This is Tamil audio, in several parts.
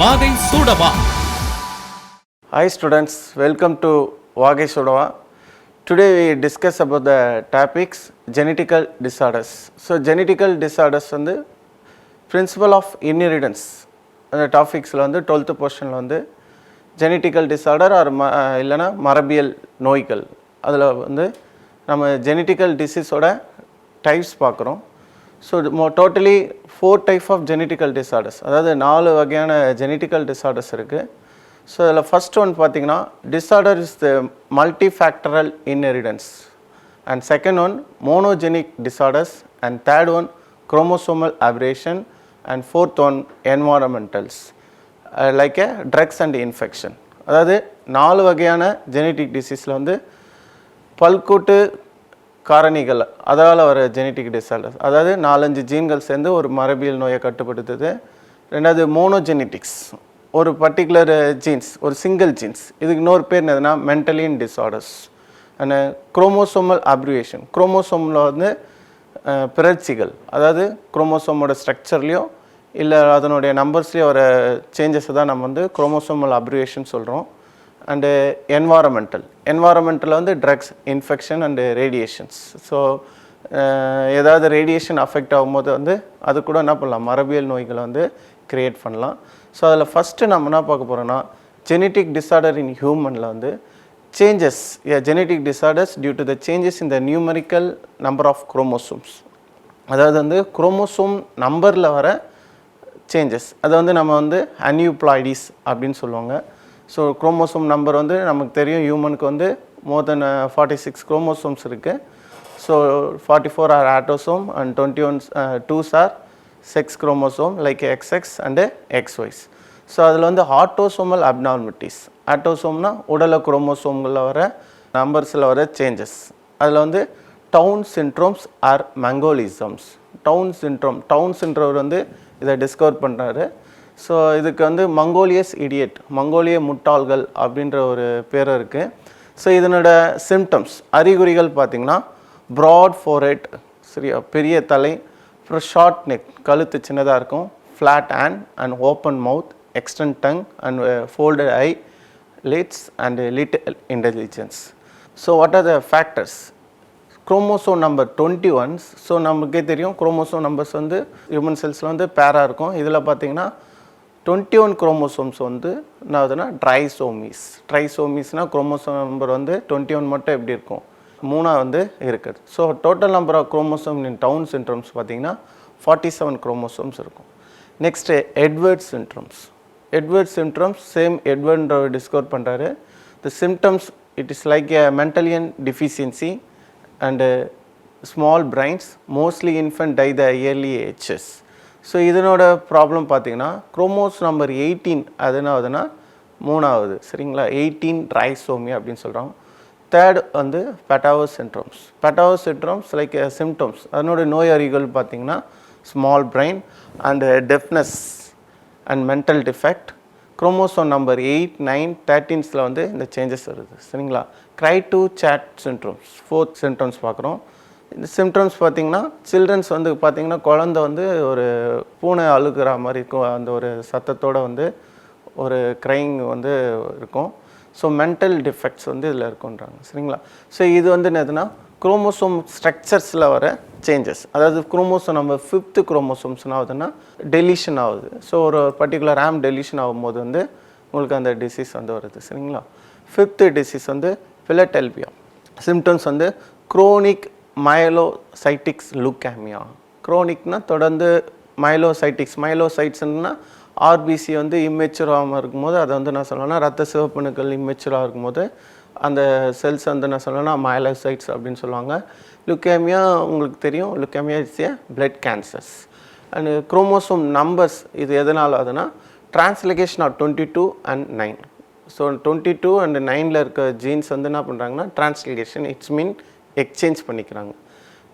வாகை சூடவா. Hi students, welcome to வாகை சூடவா. Today we discuss about the topics genetical disorders. So genetical disorders வந்து principle of inheritance அந்த டாபிக்ஸில் வந்து 12th போர்ஷனில் வந்து ஜெனட்டிக்கல் டிஸார்டர் ஆர் இல்லைனா மரபியல் நோய்கள் அதில் வந்து நம்ம ஜெனட்டிக்கல் டிசீஸோட டைப்ஸ் பார்க்குறோம். So totally 4 type of genetical disorders, அதாவது 4 வகையான ஜெனட்டிக்கல் டிஸார்டர்ஸ் இருக்குது. ஸோ அதில் ஃபஸ்ட் ஒன் பார்த்திங்கன்னா disorder is the multifactorial inheritance, and second one monogenic disorders, and third one chromosomal aberration, and fourth one environmentals like a drugs and infection. அதாவது 4 வகையான ஜெனட்டிக் டிசீஸில் வந்து பல்கூட்டு காரணிகள் அதால் வர ஜெனட்டிக் டிஸார்டர்ஸ், அதாவது 4-5 ஜீன்கள் சேர்ந்து ஒரு மரபியல் நோயை கட்டுப்படுத்துது. ரெண்டாவது மோனோஜெனட்டிக்ஸ், ஒரு பர்டிகுலர் ஜீன்ஸ், ஒரு சிங்கிள் ஜீன்ஸ், இதுக்கு இன்னொரு பேர் என்னதுன்னா மென்டலின் டிஸார்டர்ஸ். அண்ட் குரோமோசோமல் அப்ரிவேஷன், குரோமோசோமில் வந்து பிறழ்ச்சிகள், அதாவது குரோமோசோமோட ஸ்ட்ரக்சர்லேயோ இல்லை அதனுடைய நம்பர்ஸ்லேயோ வர சேஞ்சஸை தான் நம்ம வந்து குரோமோசோமல் அப்ரிவேஷன் சொல்கிறோம். அண்டு என்வாரன்மெண்டல் வந்து drugs, infection and radiations. So ஏதாவது ரேடியேஷன் அஃபெக்ட் ஆகும்போது வந்து அது கூட என்ன பண்ணலாம், மரபியல் நோய்களை வந்து க்ரியேட் பண்ணலாம். ஸோ அதில் ஃபஸ்ட்டு நம்ம என்ன பார்க்க போகிறோன்னா ஜெனட்டிக் டிஸார்டர் இன் ஹியூமனில் வந்து changes, genetic disorders due to the changes in the numerical number of chromosomes. அதாவது வந்து குரோமோசோம் நம்பரில் வர சேஞ்சஸ், அதை வந்து நம்ம வந்து அன்யூப்ளாய்டிஸ் அப்படின்னு சொல்லுவாங்க. ஸோ குரோமோசோம் நம்பர் வந்து நமக்கு தெரியும், ஹியூமனுக்கு வந்து மோர் தென் 46 குரோமோசோம்ஸ் இருக்குது. So 44 are autosome and 21 2s are sex chromosome like XX and XYs. So அதில் வந்து ஆட்டோசோமல் அப்நார்மலிட்டிஸ், ஆட்டோசோம்னா உடல குரோமோசோம்களில் வர நம்பர்ஸில் வர சேஞ்சஸ். அதில் வந்து Down syndromes or mongolisms. Down syndrome வந்து இதை டிஸ்கவர் பண்ணுறாரு. ஸோ இதுக்கு வந்து மங்கோலியஸ் இடியட், மங்கோலிய முட்டாள்கள் அப்படின்ற ஒரு பேர் இருக்குது. ஸோ இதனோட சிம்டம்ஸ், அறிகுறிகள் பார்த்திங்கன்னா ப்ராட் ஃபோர்ஹெட், சரியா, பெரிய தலை, அப்புறம் ஷார்ட் நெக், கழுத்து சின்னதாக இருக்கும், flat hand and open mouth, extend tongue and folded I Glitz and little intelligence. So what are the factors? Chromosome number 21. So நமக்கே தெரியும் குரோமோசோம் நம்பர்ஸ் வந்து ஹியூமன் செல்ஸில் வந்து பேராக இருக்கும். இதில் பார்த்திங்கன்னா 21 குரோமோசோம்ஸ் வந்து என்ன ஆகுதுன்னா ட்ரைசோமிஸ்னால் குரோமோசோம் நம்பர் வந்து 21 மட்டும் எப்படி இருக்கும், 3 வந்து இருக்குது. So total number of chromosome in Down syndromes பார்த்திங்கன்னா 47 குரோமோசோம்ஸ் இருக்கும். Next Edward syndromes same Edward discover பண்ணுறாரு. The symptoms it is like a Mendelian deficiency and small brains, mostly infant die the early ages. So இதனோட ப்ராப்ளம் பார்த்திங்கன்னா குரோமோஸ் நம்பர் 18 அது என்ன ஆகுதுன்னா 3ஆவது, சரிங்களா, 18 ட்ரைசோமி அப்படின்னு சொல்கிறோம். தேர்ட் வந்து பெட்டாவோ சிண்ட்ரோம்ஸ் லைக் சிம்டம்ஸ், அதனோட நோய் அறிகுறிகள் பார்த்திங்கன்னா small brain and deafness and mental defect. Chromosome number 8, 9, 13 வந்து இந்த சேஞ்சஸ் வருது, சரிங்களா. Cri du chat syndromes, 4th symptoms பார்க்குறோம். இந்த சிம்டம்ஸ் பார்த்திங்கன்னா சில்ட்ரன்ஸ் வந்து பார்த்திங்கன்னா குழந்தை வந்து ஒரு பூனை அழுகிற மாதிரி இருக்கும், அந்த ஒரு சத்தத்தோடு வந்து ஒரு க்ரைங் வந்து இருக்கும். ஸோ மென்டல் டிஃபெக்ட்ஸ் வந்து இதில் இருக்குன்றாங்க, சரிங்களா. ஸோ இது வந்து என்னதுன்னா குரோமோசோம் ஸ்ட்ரக்சர்ஸில் வர சேஞ்சஸ், அதாவது குரோமோசோம் நம்ம 5th குரோமோசோம்ஸ்னால் ஆகுதுன்னா டெலிஷன் ஆகுது. ஸோ ஒரு பர்டிகுலர் ஆம் டெலிஷன் ஆகும்போது வந்து உங்களுக்கு அந்த டிசீஸ் வந்து வருது, சரிங்களா. 5th டிசீஸ் வந்து பிலடெல்பியா. சிம்டம்ஸ் வந்து குரோனிக் மயலோசைட்டிக்ஸ் லுக்கேமியா. குரோனிக்னா தொடர்ந்து, மைலோசைட்ஸ்னா ஆர்பிசி வந்து இம்மெச்சூராகாமல் இருக்கும்போது அதை வந்து நான் சொல்லணும்னா ரத்த சிவப்பணுக்கள் இம்மெச்சூராக இருக்கும்போது அந்த செல்ஸ் வந்து நான் சொல்லணும்னா மயலோசைட்ஸ் அப்படின்னு சொல்லுவாங்க. லுக்கேமியா உங்களுக்கு தெரியும், leukaemia is a blood cancers. And chromosome numbers இது எதனால் ஆகுதுன்னா translocation of 22 and 9. So 22 and 9 இருக்க ஜீன்ஸ் வந்து என்ன பண்ணுறாங்கன்னா டிரான்ஸ்லொகேஷன், இட்ஸ் மீன் எக்ஸ்சேஞ்ச் பண்ணிக்கிறாங்க.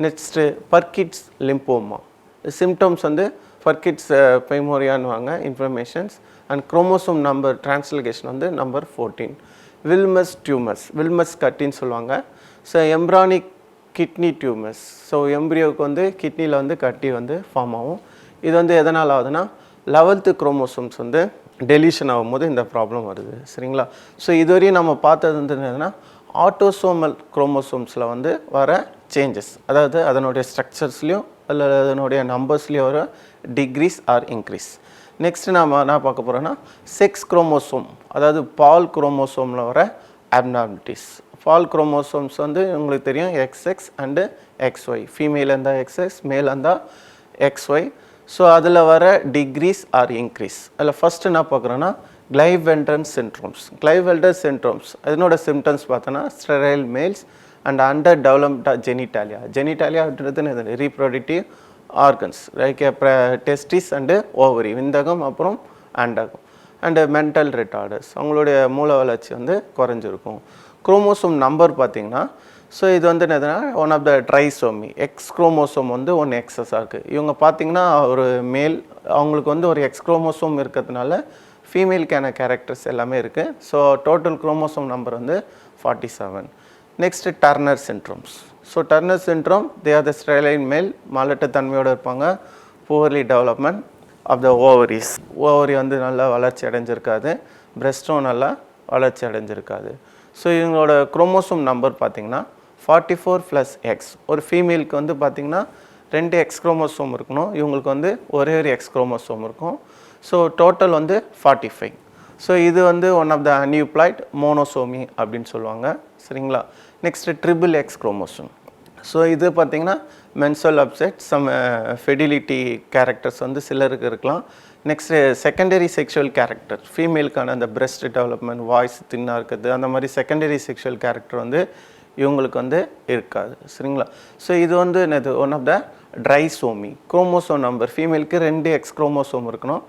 Next Burkitt's lymphoma. சிம்டம்ஸ் வந்து பர்கிட்ஸ் பைமோரியான்னுவாங்க, inflammations. And chromosome number translocation வந்து நம்பர் 14. வில்மஸ் கட்டின்னு சொல்லுவாங்க. So embryonic kidney tumours. So எம்ப்ரியோவுக்கு வந்து கிட்னியில் வந்து கட்டி வந்து ஃபார்ம் ஆகும். இது வந்து எதனால் ஆகுதுன்னா 11th குரோமோசோம்ஸ் வந்து டெலிஷன் ஆகும்போது இந்த ப்ராப்ளம் வருது சரிங்களா. ஸோ இதுவரையும் நம்ம பார்த்தது வந்து என்னதுன்னா ஆட்டோசோமல் குரோமோசோம்ஸில் வந்து வர சேஞ்சஸ், அதாவது அதனுடைய ஸ்ட்ரக்சர்ஸ்லேயும் இல்லை அதனுடைய நம்பர்ஸ்லேயும் வர டிக்ரீஸ் ஆர் இன்க்ரீஸ். நெக்ஸ்ட்டு நாம் என்ன பார்க்க போகிறோன்னா செக்ஸ் குரோமோசோம், அதாவது பால் குரோமோசோமில் வர அப்னார்மலிட்டிஸ். பால் குரோமோசோம்ஸ் வந்து உங்களுக்கு தெரியும் எக்ஸ்எக்ஸ் அண்டு எக்ஸ்ஒய், ஃபீமேல் இருந்தால் எக்ஸ்எக்ஸ், மேல் இருந்தால் எக்ஸ்ஒய். ஸோ அதில் வர டிக்ரீஸ் ஆர் இன்க்ரீஸ். அதில் ஃபஸ்ட்டு என்ன பார்க்குறோன்னா கிளைவெல்டன் சிண்ட்ரோம்ஸ். கிளைவெல்டன் சிண்ட்ரோம்ஸ் இதனோட சிம்டம்ஸ் பார்த்தோன்னா sterile males and underdeveloped genitalia. Genitalia அப்படின்றது reproductive organs like testis and ovary, விந்தகம் அப்புறம் அண்டகம். அண்டு மென்டல் ரிட்டார்டர்ஸ், அவங்களுடைய மூளை வளர்ச்சி வந்து குறைஞ்சிருக்கும். குரோமோசோம் நம்பர் பார்த்திங்கன்னா ஸோ இது வந்து என்னதுன்னா one of the trisomy, X chromosome வந்து ஒன்று எக்ஸஸாக இருக்குது. இவங்க பார்த்திங்கன்னா ஒரு மேல், அவங்களுக்கு வந்து ஒரு எக்ஸ் குரோமோசோம் இருக்கிறதுனால ஃபீமேலுக்கான கேரக்டர்ஸ் எல்லாமே இருக்குது. ஸோ டோட்டல் குரோமோசோம் நம்பர் வந்து 47. Next Turner syndromes. So Turner syndrome they are the sterile male, தன்மையோடு இருப்பாங்க. Poorly development of the ovaries, ovary வந்து நல்லா வளர்ச்சி அடைஞ்சிருக்காது, பிரெஸ்ட்டும் நல்லா வளர்ச்சி அடைஞ்சிருக்காது. ஸோ இவங்களோட குரோமோசோம் நம்பர் பார்த்திங்கன்னா 44 + X. ஒரு ஃபீமேலுக்கு வந்து பார்த்திங்கன்னா 2 எக்ஸ் குரோமோசோம் இருக்கணும், இவங்களுக்கு வந்து ஒரே ஒரு எக்ஸ் குரோமோசோம் இருக்கும். ஸோ டோட்டல் வந்து 45. ஸோ இது வந்து one of the aneuploid monosomy அப்படின்னு சொல்லுவாங்க சரிங்களா. Next triple X chromosome. So இது பார்த்திங்கன்னா menstrual upset, some fertility characters வந்து சிலருக்கு இருக்கலாம். நெக்ஸ்ட்டு செகண்டரி செக்ஷுவல் கேரக்டர், ஃபீமேலுக்கான அந்த பிரெஸ்ட் டெவலப்மெண்ட், வாய்ஸ் தின்னாக இருக்குது, அந்த மாதிரி செகண்டரி செக்ஷுவல் கேரக்டர் வந்து இவங்களுக்கு வந்து இருக்காது சரிங்களா. ஸோ இது வந்து என்னது one of the trisomy. Chromosome number ஃபீமேலுக்கு 2 எக்ஸ் குரோமோசோம் இருக்கணும்,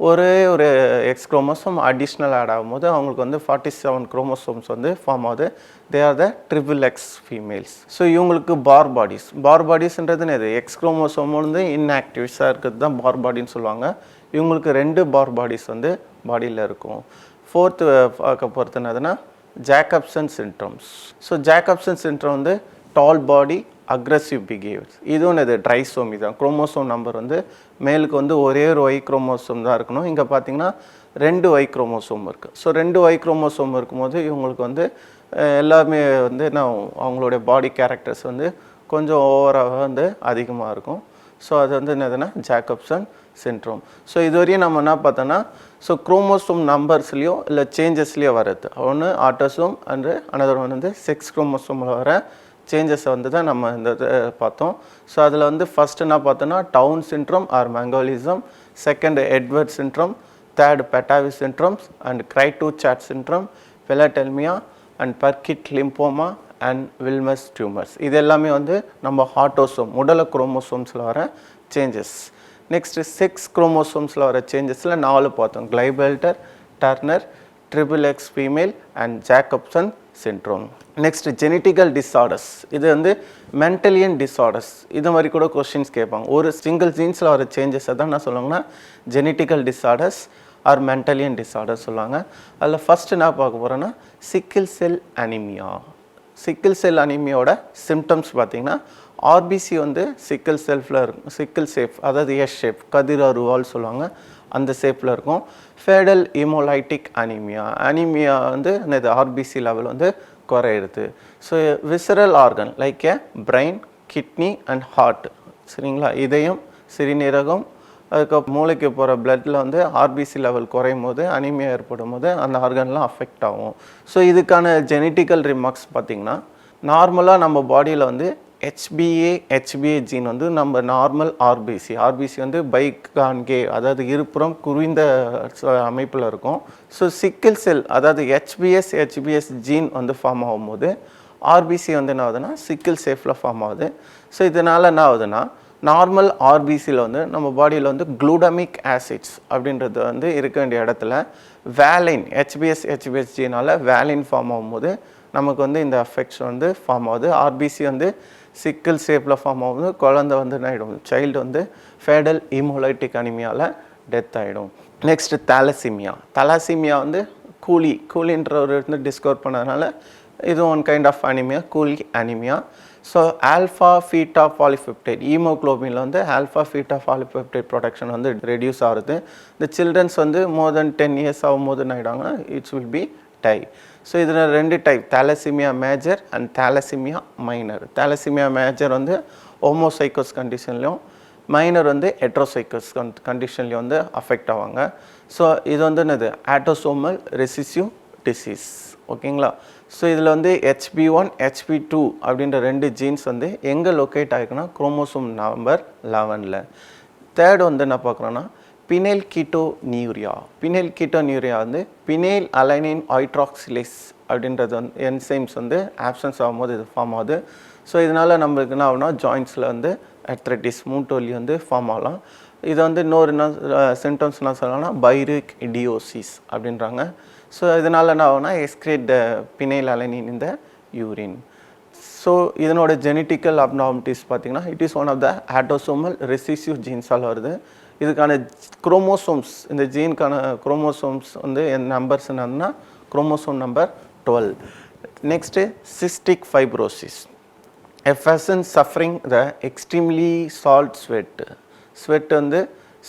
ஒரே ஒரு எக்ஸ் குரோமோசோம் அடிஷ்னல் ஆட் ஆகும்போது அவங்களுக்கு வந்து 47 குரோமோசோம்ஸ் வந்து ஃபார்ம் ஆகுது. தே are the triple X females. So இவங்களுக்கு பார் பாடிஸ். பார் பாடிஸ்ன்றது என்னது எக்ஸ் குரோமோசோம் வந்து இன்ஆக்டிவ்ஸாக இருக்கிறது தான் பார் பாடின்னு சொல்லுவாங்க. இவங்களுக்கு 2 பார் பாடிஸ் வந்து பாடியில் இருக்கும். ஃபோர்த்து பார்க்க பொறுத்து என்னதுன்னா Jacobsen syndromes. So Jacobsen syndrome வந்து டால் பாடி, அக்ரெசிவ் பிஹேவியர்ஸ். இதுவும் இது ட்ரைசோமி தான். குரோமோசோம் நம்பர் வந்து மேலுக்கு வந்து ஒரே ஒரு ஒய் குரோமோசோம் தான் இருக்கணும், இங்கே பார்த்தீங்கன்னா 2 ஒய் குரோமோசோம் இருக்குது. ஸோ 2 ஒய் குரோமோசோம் இருக்கும்போது இவங்களுக்கு வந்து எல்லாமே வந்து அவங்களுடைய பாடி கேரக்டர்ஸ் வந்து கொஞ்சம் ஓவராக வந்து அதிகமாக இருக்கும். ஸோ அது வந்து என்னதுன்னா ஜேக்கப்சன் சிண்ட்ரோம். ஸோ இதுவரையும் நம்ம என்ன பார்த்தோன்னா ஸோ குரோமோசோம் நம்பர்ஸ்லேயோ இல்லை சேஞ்சஸ்லேயோ வர்றது ஒன்று ஆட்டோசோம் அண்டு அனதர் ஒன் வந்து செக்ஸ் குரோமோசோமில் வர சேஞ்சஸை வந்து தான் நம்ம இந்த இதை பார்த்தோம். ஸோ அதில் வந்து ஃபஸ்ட்டு என்ன பார்த்தோன்னா Down syndrome or mongolism, second Edward syndrome, third Patau syndromes and cri du chat syndrome, Philadelphia and Burkitt lymphoma and Wilms tumours. இது எல்லாமே வந்து நம்ம ஆட்டோசோம் உடல குரோமோசோம்ஸில் வர சேஞ்சஸ். நெக்ஸ்ட்டு செக்ஸ் குரோமோசோம்ஸில் வர சேஞ்சஸில் 4 பார்த்தோம், Klinefelter, Turner, triple X female and Jacobsen syndrome. Next genetical disorders. இது வந்து மென்டலியன் டிஸார்டர்ஸ். இது மாதிரி கூட கொஸ்டின்ஸ் கேட்பாங்க. ஒரு சிங்கிள் ஜீன்ஸில் வர சேஞ்சஸை தான் என்ன சொல்லுவாங்கன்னா genetical disorders or Mendelian disorders சொல்லுவாங்க. அதில் ஃபஸ்ட்டு என்ன பார்க்க போகிறோன்னா sickle cell anaemia. Sickle cell அனிமியோட சிம்டம்ஸ் பார்த்திங்கன்னா ஆர்பிசி வந்து சிக்கிள் செல்ஃபில் இருக்கும், சிக்கிள் ஷேப், அதாவது எஸ் ஷேப், கதிர் அருவால் சொல்லுவாங்க, அந்த ஷேப்பில் இருக்கும். Fatal haemolytic anaemia. அனிமியா வந்து இந்த ஆர்பிசி லெவல் வந்து குறையிறது. So visceral organ like a brain, kidney and heart சரிங்களா, இதயம், சிறுநீரகம், அதுக்கப்புறம் மூளைக்கு போகிற பிளட்டில் வந்து ஆர்பிசி லெவல் குறையும் போது அனிமியா ஏற்படும் போது அந்த ஆர்கன்லாம் அஃபெக்ட் ஆகும். ஸோ இதுக்கான ஜெனட்டிக்கல் ரிமார்க்ஸ் பார்த்திங்கன்னா நார்மலாக நம்ம பாடியில் வந்து ஹெச்பிஏ ஜீன் வந்து நம்ம நார்மல் ஆர்பிசி வந்து பைகான்கே, அதாவது இருபுறம் குவிந்த அமைப்பில் இருக்கும். ஸோ சிக்கிள் செல் அதாவது ஹெச்பிஎஸ் ஜீன் வந்து ஃபார்ம் ஆகும்போது ஆர்பிசி வந்து என்ன ஆகுதுன்னா சிக்கிள் ஷேப்பில் ஃபார்ம் ஆகுது. ஸோ இதனால் என்ன ஆகுதுன்னா நார்மல் ஆர்பிசியில் வந்து நம்ம பாடியில் வந்து குளூட்டமிக் ஆசிட்ஸ் அப்படின்றது வந்து இருக்க வேண்டிய இடத்துல வேலைன் ஹெச்பிஎஸ் ஜீனால் வேலைன் ஃபார்ம் ஆகும்போது நமக்கு வந்து இந்த அஃபெக்ட்ஸ் வந்து ஃபார்ம் ஆகுது. ஆர்பிசி வந்து சிக்கிள் ஷேப்பில் ஃபார்ம் ஆகுது, குழந்தை வந்து என்ன ஆகிடும், சைல்டு வந்து ஃபேடல் ஹீமோலைட்டிக் அனிமியாவில் டெத் ஆகிடும். நெக்ஸ்ட்டு தலாசிமியா வந்து கூலின்ற ஒரு வந்து டிஸ்கவர் பண்ணதுனால இது ஒன் கைண்ட் ஆஃப் அனிமியா, கூலி அனிமியா. ஸோ ஆல்ஃபா ஃபீட்டா பாலிபெப்டைட் ஹீமோக்ளோபினில் வந்து ஆல்ஃபா ஃபீட்டா பாலிபெப்டைட் ப்ரொடக்ஷன் வந்து ரெடியூஸ் ஆகுது. இந்த சில்ட்ரன்ஸ் வந்து மோர் தென் 10 இயர்ஸ் ஆகும்போது என்ன ஆகிடாங்கன்னா it's will be die. So இதில் 2 type, thalassaemia major and thalassaemia minor. Thalassaemia major வந்து ஹோமோசைக்கோஸ் கண்டிஷன்லையும், மைனர் வந்து ஹெட்ரோசைக்கோஸ் கண்டிஷன்லையும் வந்து அஃபெக்ட் ஆவாங்க. ஸோ இது வந்து என்னது ஆட்டோசோமல் ரெசிசிவ் டிசீஸ். ஓகேங்களா? ஸோ இதில் வந்து HB1 HB2 அப்படின்ற 2 ஜீன்ஸ் வந்து எங்கே லொக்கேட் ஆகிருக்குன்னா குரோமோசோம் நம்பர் 11ல். தேர்ட் வந்து என்ன பார்க்குறோன்னா பினைல் கீட்டோனியூரியா. பினைல் கீட்டோனியூரியா வந்து பினைல் அலைனின் ஹைட்ராக்சிலேஸ் அப்படின்றது வந்து என்சைம்ஸ் வந்து ஆப்சன்ஸ் ஆகும்போது இது ஃபார்ம் ஆகுது. ஸோ இதனால் நம்மளுக்கு என்ன ஆகுனா ஜாயின்ஸில் வந்து அர்த்ரைட்டிஸ், மூட்டு வலி வந்து ஃபார்ம் ஆகலாம். இது வந்து இன்னொரு என்ன சிம்டம்ஸ் என்ன சொல்லலாம்னா பைரிக் இடியோசிஸ் அப்படின்றாங்க. ஸோ இதனால் என்ன ஆகுனா எக்ஸ்கிரேட் த பினைல் அலைனின் இந்த யூரின். ஸோ இதனோட ஜெனட்டிக்கல் அப்நார்மலிட்டிஸ் பார்த்திங்கன்னா it is one of the autosomal recessive ஜீன்ஸால் வருது. இதுக்கான குரோமோசோம்ஸ், இந்த ஜீனுக்கான குரோமோசோம்ஸ் வந்து நம்பர்ஸ் என்னன்னா chromosome number 12. Next cystic fibrosis. A person suffering the extremely salt sweat வந்து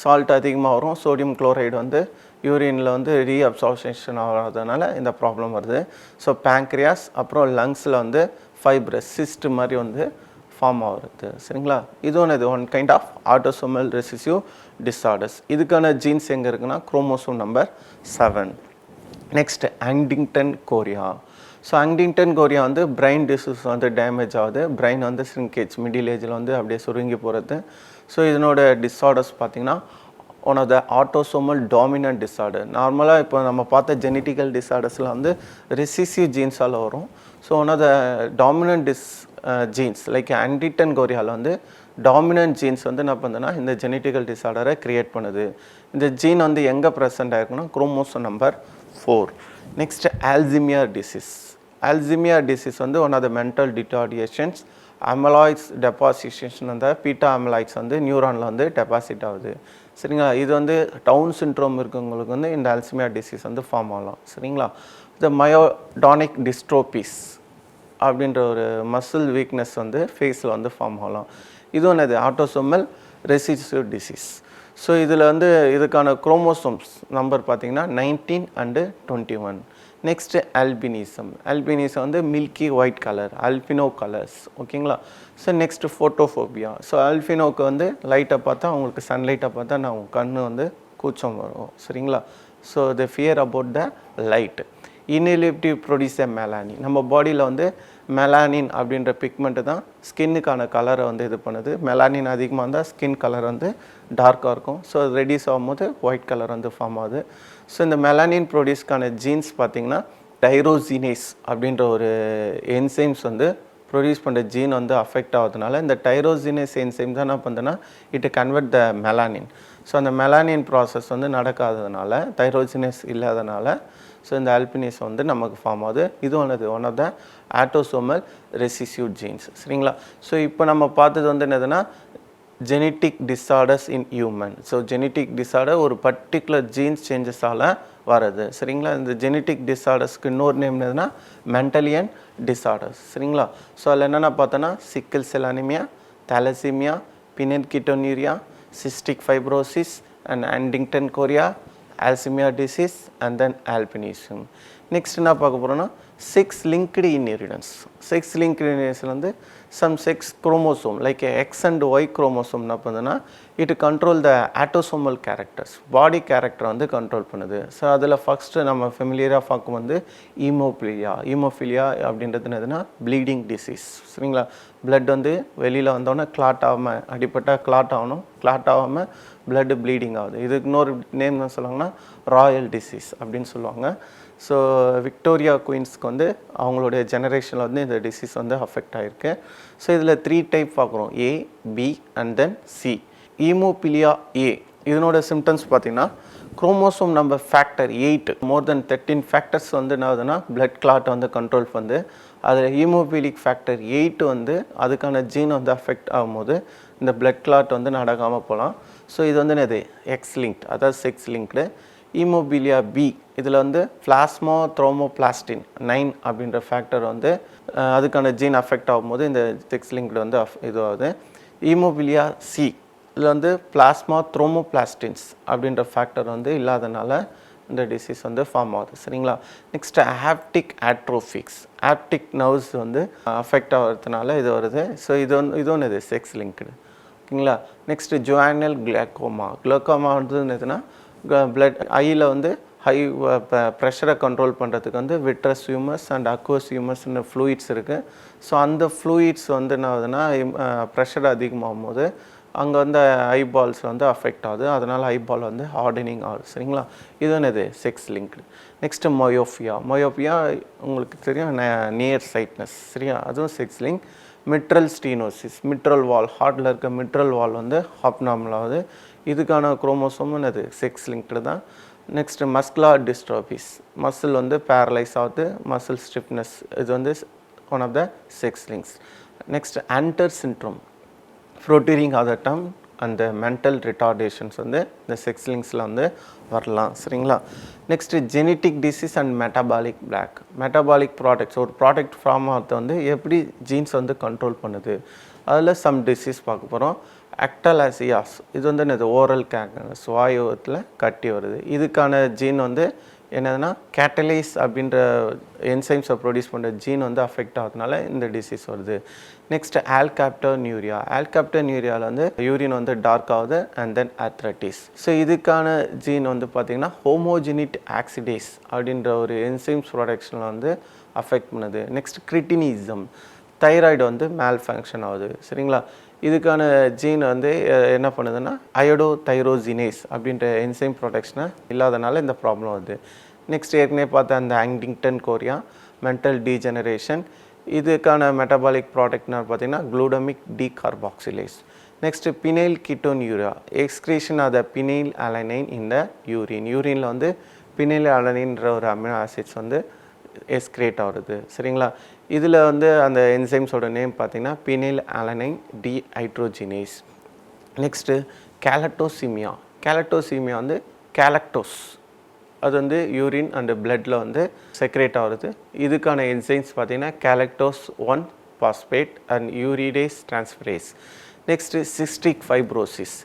சால்ட் அதிகமாக வரும், சோடியம் குளோரைடு வந்து யூரினில் வந்து ரீஅப்சார்ப்ஷன் ஆகிறதுனால இந்த ப்ராப்ளம் வருது. ஸோ பேங்க்ரியாஸ் அப்புறம் லங்ஸில் வந்து ஃபைப்ரஸ் சிஸ்ட் மாதிரி வந்து ஃபார்ம் ஆகுறது. சரிங்களா? இது one kind of autosomal recessive disorders. இதுக்கான ஜீன்ஸ் எங்கே இருக்குன்னா chromosome number 7. Next Huntington chorea. So Huntington chorea வந்து பிரெயின் டிசீஸ் வந்து டேமேஜ் ஆகுது. பிரெயின் வந்து ஸ்ரிங்கேஜ் மிடில் ஏஜில் வந்து அப்படியே சுருங்கி போகிறது. ஸோ இதனோட டிஸார்டர்ஸ் பார்த்திங்கன்னா one of the autosomal dominant disorder. நார்மலாக இப்போ நம்ம பார்த்த ஜெனட்டிக்கல் டிஸார்டர்ஸில் வந்து ரெசிசிவ் ஜீன்ஸால் வரும். So one of the dominant genes like Huntington கோரியாவில் வந்து டாமினன்ட் ஜீன்ஸ் வந்து என்ன பண்ணுதுன்னா இந்த ஜெனட்டிக்கல் டிஸார்டரை க்ரியேட் பண்ணுது. இந்த ஜீன் வந்து எங்கே ப்ரெசென்ட் ஆகிருக்குன்னா chromosome number 4. Next Alzheimer disease. Alzheimer disease வந்து one of the mental retardations. Amyloids deposition அந்த பீட்டா அமலாய்ட்ஸ் வந்து நியூரானில் வந்து டெபாசிட் ஆகுது. சரிங்களா? இது வந்து டவுன் சிண்ட்ரோம் இருக்கவங்களுக்கு வந்து இந்த அல்சைமர் டிசீஸ் வந்து ஃபார்ம் ஆகலாம். சரிங்களா? இந்த மயோடானிக் டிஸ்ட்ரோபிஸ் அப்படின்ற ஒரு மசில் வீக்னஸ் வந்து ஃபேஸில் வந்து ஃபார்ம் ஆகலாம். இது ஒன்று ஆட்டோசோமல் ரெசிசிவ் டிசீஸ். ஸோ இதில் வந்து இதுக்கான குரோமோசோம்ஸ் நம்பர் பார்த்திங்கன்னா 19 and 21. Next albinism. அல்பினிசம் வந்து milky white colour, albino colours. ஓகேங்களா? So next photophobia. ஸோ அல்பினோக்கு வந்து லைட்டை பார்த்தா அவங்களுக்கு சன்லைட்டை பார்த்தா நான் கண் வந்து கூச்சம் வரும். சரிங்களா? So the fear about the light. Inhibitive produce a melanin. நம்ம பாடியில் வந்து மெலானின் அப்படின்ற பிக்மெண்ட்டு தான் ஸ்கின்னுக்கான கலரை வந்து இது பண்ணுது. மெலானின் அதிகமாக இருந்தால் ஸ்கின் கலர் வந்து டார்க்காக இருக்கும். ஸோ அது ரெடியூஸ் ஆகும்போது ஒயிட் கலர் வந்து ஃபார்ம் ஆகுது. ஸோ இந்த மெலானின் ப்ரொடியூஸ்க்கான ஜீன்ஸ் பார்த்திங்கன்னா டைரோசினேஸ் அப்படின்ற ஒரு என்சைம்ஸ் வந்து ப்ரொடியூஸ் பண்ணுற ஜீன் வந்து அஃபெக்ட் ஆகுதுனால இந்த டைரோசினேஸ் என்சைம் தான் என்ன பண்ணுதுன்னா it convert the melanin. So அந்த மெலானின் ப்ராசஸ் வந்து நடக்காததுனால, தைரோசினேஸ் இல்லாதனால ஸோ இந்த அல்பினிசம் வந்து நமக்கு ஃபார்ம் ஆகுது. இது one of the autosomal recessive genes. சரிங்களா? ஸோ இப்போ நம்ம பார்த்தது வந்து என்னதுன்னா genetic disorders in human. So genetic disorder ஒரு பர்டிகுலர் ஜீன்ஸ் சேஞ்சஸால் வருது. சரிங்களா? இந்த ஜெனட்டிக் டிஸார்டர்ஸ்க்கு இன்னொரு நேம் என்னதுன்னா மென்டலியன் டிஸார்டர்ஸ். சரிங்களா? ஸோ அதில் என்னென்ன பார்த்தோன்னா sickle cell anaemia, thalassaemia, phenylketonuria, cystic fibrosis and Huntington chorea, Alzheimer disease and then albinism. Next என்ன பார்க்க போகிறோன்னா sex linked inheritance. Sex linked இன்ஹெரிடன்ஸில் வந்து some sex chromosome like X and Y chromosome என்ன பண்ணுதுன்னா it control the autosomal characters, body கேரக்டரை வந்து கண்ட்ரோல் பண்ணுது. ஸோ அதில் ஃபஸ்ட்டு நம்ம ஃபெமிலியராக பார்க்கும் வந்து ஈமோஃபிலியா அப்படின்றது என்னதுன்னா ப்ளீடிங் டிசீஸ். சரிங்களா? பிளட் வந்து வெளியில் வந்தோடனே கிளாட் ஆகாமல், அடிப்பட்டால் கிளாட் ஆகணும், கிளாட் ஆகாமல் பிளட்டு ப்ளீடிங் ஆகுது. இதுக்கு இன்னொரு நேம் என்ன சொல்லுவாங்கன்னா ராயல் டிசீஸ் அப்படின்னு சொல்லுவாங்க. ஸோ விக்டோரியா குயின்ஸ்க்கு வந்து அவங்களுடைய ஜெனரேஷனில் வந்து இந்த டிசீஸ் வந்து அஃபெக்ட் ஆகிருக்கு. ஸோ இதில் 3 டைப் பார்க்குறோம், A, B and then C. ஈமோபிலியா A இதனோட சிம்டம்ஸ் பார்த்திங்கன்னா குரோமோசோம் நம்பர் ஃபேக்டர் 8 மோர் தென் 13 ஃபேக்டர்ஸ் வந்து என்ன ஆகுதுன்னா பிளட் கிளாட் வந்து கண்ட்ரோல் பண்ணுது. அதில் ஹீமோபிலிக் ஃபேக்டர் 8 வந்து அதுக்கான ஜீன் வந்து அஃபெக்ட் ஆகும்போது இந்த பிளட் கிளாட் வந்து நடக்காமல் போகலாம். ஸோ இது வந்து என்னது எக்ஸ் லிங்க்டு, அதாவது செக்ஸ் லிங்க்டு. ஈமோபிலியா பி இதில் வந்து பிளாஸ்மா த்ரோமோபிளாஸ்டின் 9 அப்படின்ற ஃபேக்டர் வந்து அதுக்கான ஜீன் அஃபெக்ட் ஆகும்போது இந்த செக்ஸ் லிங்க்டு வந்து இதுவாகுது. ஈமோபிலியா சி இதில் வந்து பிளாஸ்மா த்ரோமோபிளாஸ்டின்ஸ் அப்படின்ற ஃபேக்டர் வந்து இல்லாதனால இந்த டிசீஸ் வந்து ஃபார்ம் ஆகுது. சரிங்களா. Next optic atrophies, optic nerves வந்து அஃபெக்ட் ஆகிறதுனால இது வருது. ஸோ இது ஒன்று இது செக்ஸ் லிங்க்டு. ஓகேங்களா. Next juvenile glaucoma. கிளாக்கோமா வந்து எதுனா பிளட் ஐயில் வந்து ஹை ப்ரெஷரை கண்ட்ரோல் பண்ணுறதுக்கு வந்து விட்ரஸ் ஹியூமஸ் அண்ட் அக்வஸ் ஹியூமஸ்னு ஃப்ளூயிட்ஸ் இருக்குது. ஸோ அந்த ஃப்ளூயிட்ஸ் வந்து என்ன ஆகுதுன்னா ப்ரெஷர் அதிகமாகும் போது அங்கே வந்து ஐபால்ஸ் வந்து அஃபெக்ட் ஆகுது. அதனால் ஐபால் வந்து ஹார்டனிங் ஆகுது. சரிங்களா. இது என்னது sex linked. Next myopia. Myopia உங்களுக்கு தெரியும் நியர் சைட்னஸ். சரியா, அதுவும் sex link. Mitral stenosis, mitral valve, ஹார்ட்டில் இருக்க மிட்ரல் வால் வந்து அப்நார்மல் ஆகுது. இதுக்கான குரோமோசோம் என்னது செக்ஸ் லிங்க்டு தான். நெக்ஸ்ட்டு மஸ்குலர் டிஸ்ட்ரோபிஸ், மசில் வந்து பேரலைஸ் ஆகுது, மசில் ஸ்டிஃப்னஸ், இது வந்து one of the sex links. Next அண்டர் சிண்ட்ரோம், ப்ரோட்டீரிங் அதர் டம் அந்த மென்டல் ரிட்டார்டேஷன்ஸ் வந்து இந்த செக்ஸ் லிங்க்ஸில் வந்து வரலாம். சரிங்களா. Next genetic disease and metabolic block. Metabolic products, ஒரு ப்ராடக்ட் ஃபார்ம் ஆகிறது வந்து எப்படி ஜீன்ஸ் வந்து கண்ட்ரோல் பண்ணுது, அதில் சம் டிசீஸ் பார்க்க போகிறோம். அக்டலாசியாஸ், இது வந்து என்னது ஓரல் கேன்சர், வாயுவத்தில் கட்டி வருது. இதுக்கான ஜீன் வந்து என்னதுன்னா கேட்டலைஸ் அப்படின்ற என்சைம்ஸை ப்ரொடியூஸ் பண்ணுற ஜீன் வந்து அஃபெக்ட் ஆகிறதுனால இந்த டிசீஸ் வருது. நெக்ஸ்ட் ஆல்காப்டோனியூரியா. ஆல்காப்டோனியூரியாவில் வந்து யூரின் வந்து டார்க் ஆகுது அண்ட் தென் ஆத்ரட்டிஸ். ஸோ இதுக்கான ஜீன் வந்து பார்த்திங்கன்னா ஹோமோஜெனிட் ஆக்சிடேஸ் அப்படின்ற ஒரு என்சைம்ஸ் ப்ரொடக்ஷனில் வந்து அஃபெக்ட் பண்ணுது. நெக்ஸ்ட் கிரிட்டினிசம், தைராய்டு வந்து மேல் ஃபங்க்ஷன் ஆகுது. சரிங்களா. இதுக்கான ஜீன் வந்து என்ன பண்ணுதுன்னா அயோடோ தைரோசினேஸ் அப்படின்ற என்சைம் ப்ரொடக்ஷனை இல்லாதனால இந்த ப்ராப்ளம் வருது. நெக்ஸ்ட் ஏற்கனவே பார்த்தா அந்த ஹண்டிங்டன் கோரியா, மென்டல் டீஜெனரேஷன், இதுக்கான மெட்டபாலிக் ப்ராடக்ட்னா பார்த்திங்கன்னா glutamic decarboxylase. Next phenylketonuria, excretion of the phenylalanine in the urine. யூரினில் வந்து பினைல் அலனைன்ற ஒரு அமினோ ஆசிட்ஸ் வந்து எஸ்கிரேட் ஆகுது. சரிங்களா. இதில் வந்து அந்த என்சைம்ஸோட நேம் பார்த்திங்கன்னா பினைல் அலனைன் டீஹைட்ரோஜினேஸ். நெக்ஸ்ட்டு கேலட்டோசிமியா. கேலட்டோசிமியா வந்து கேலக்டோஸ், அது வந்து யூரின் அண்டு பிளட்டில் வந்து செக்ரேட் ஆகுது. இதுக்கான என்சைம்ஸ் பார்த்திங்கன்னா galactose 1 phosphate and uridyl transferase. Next cystic fibrosis,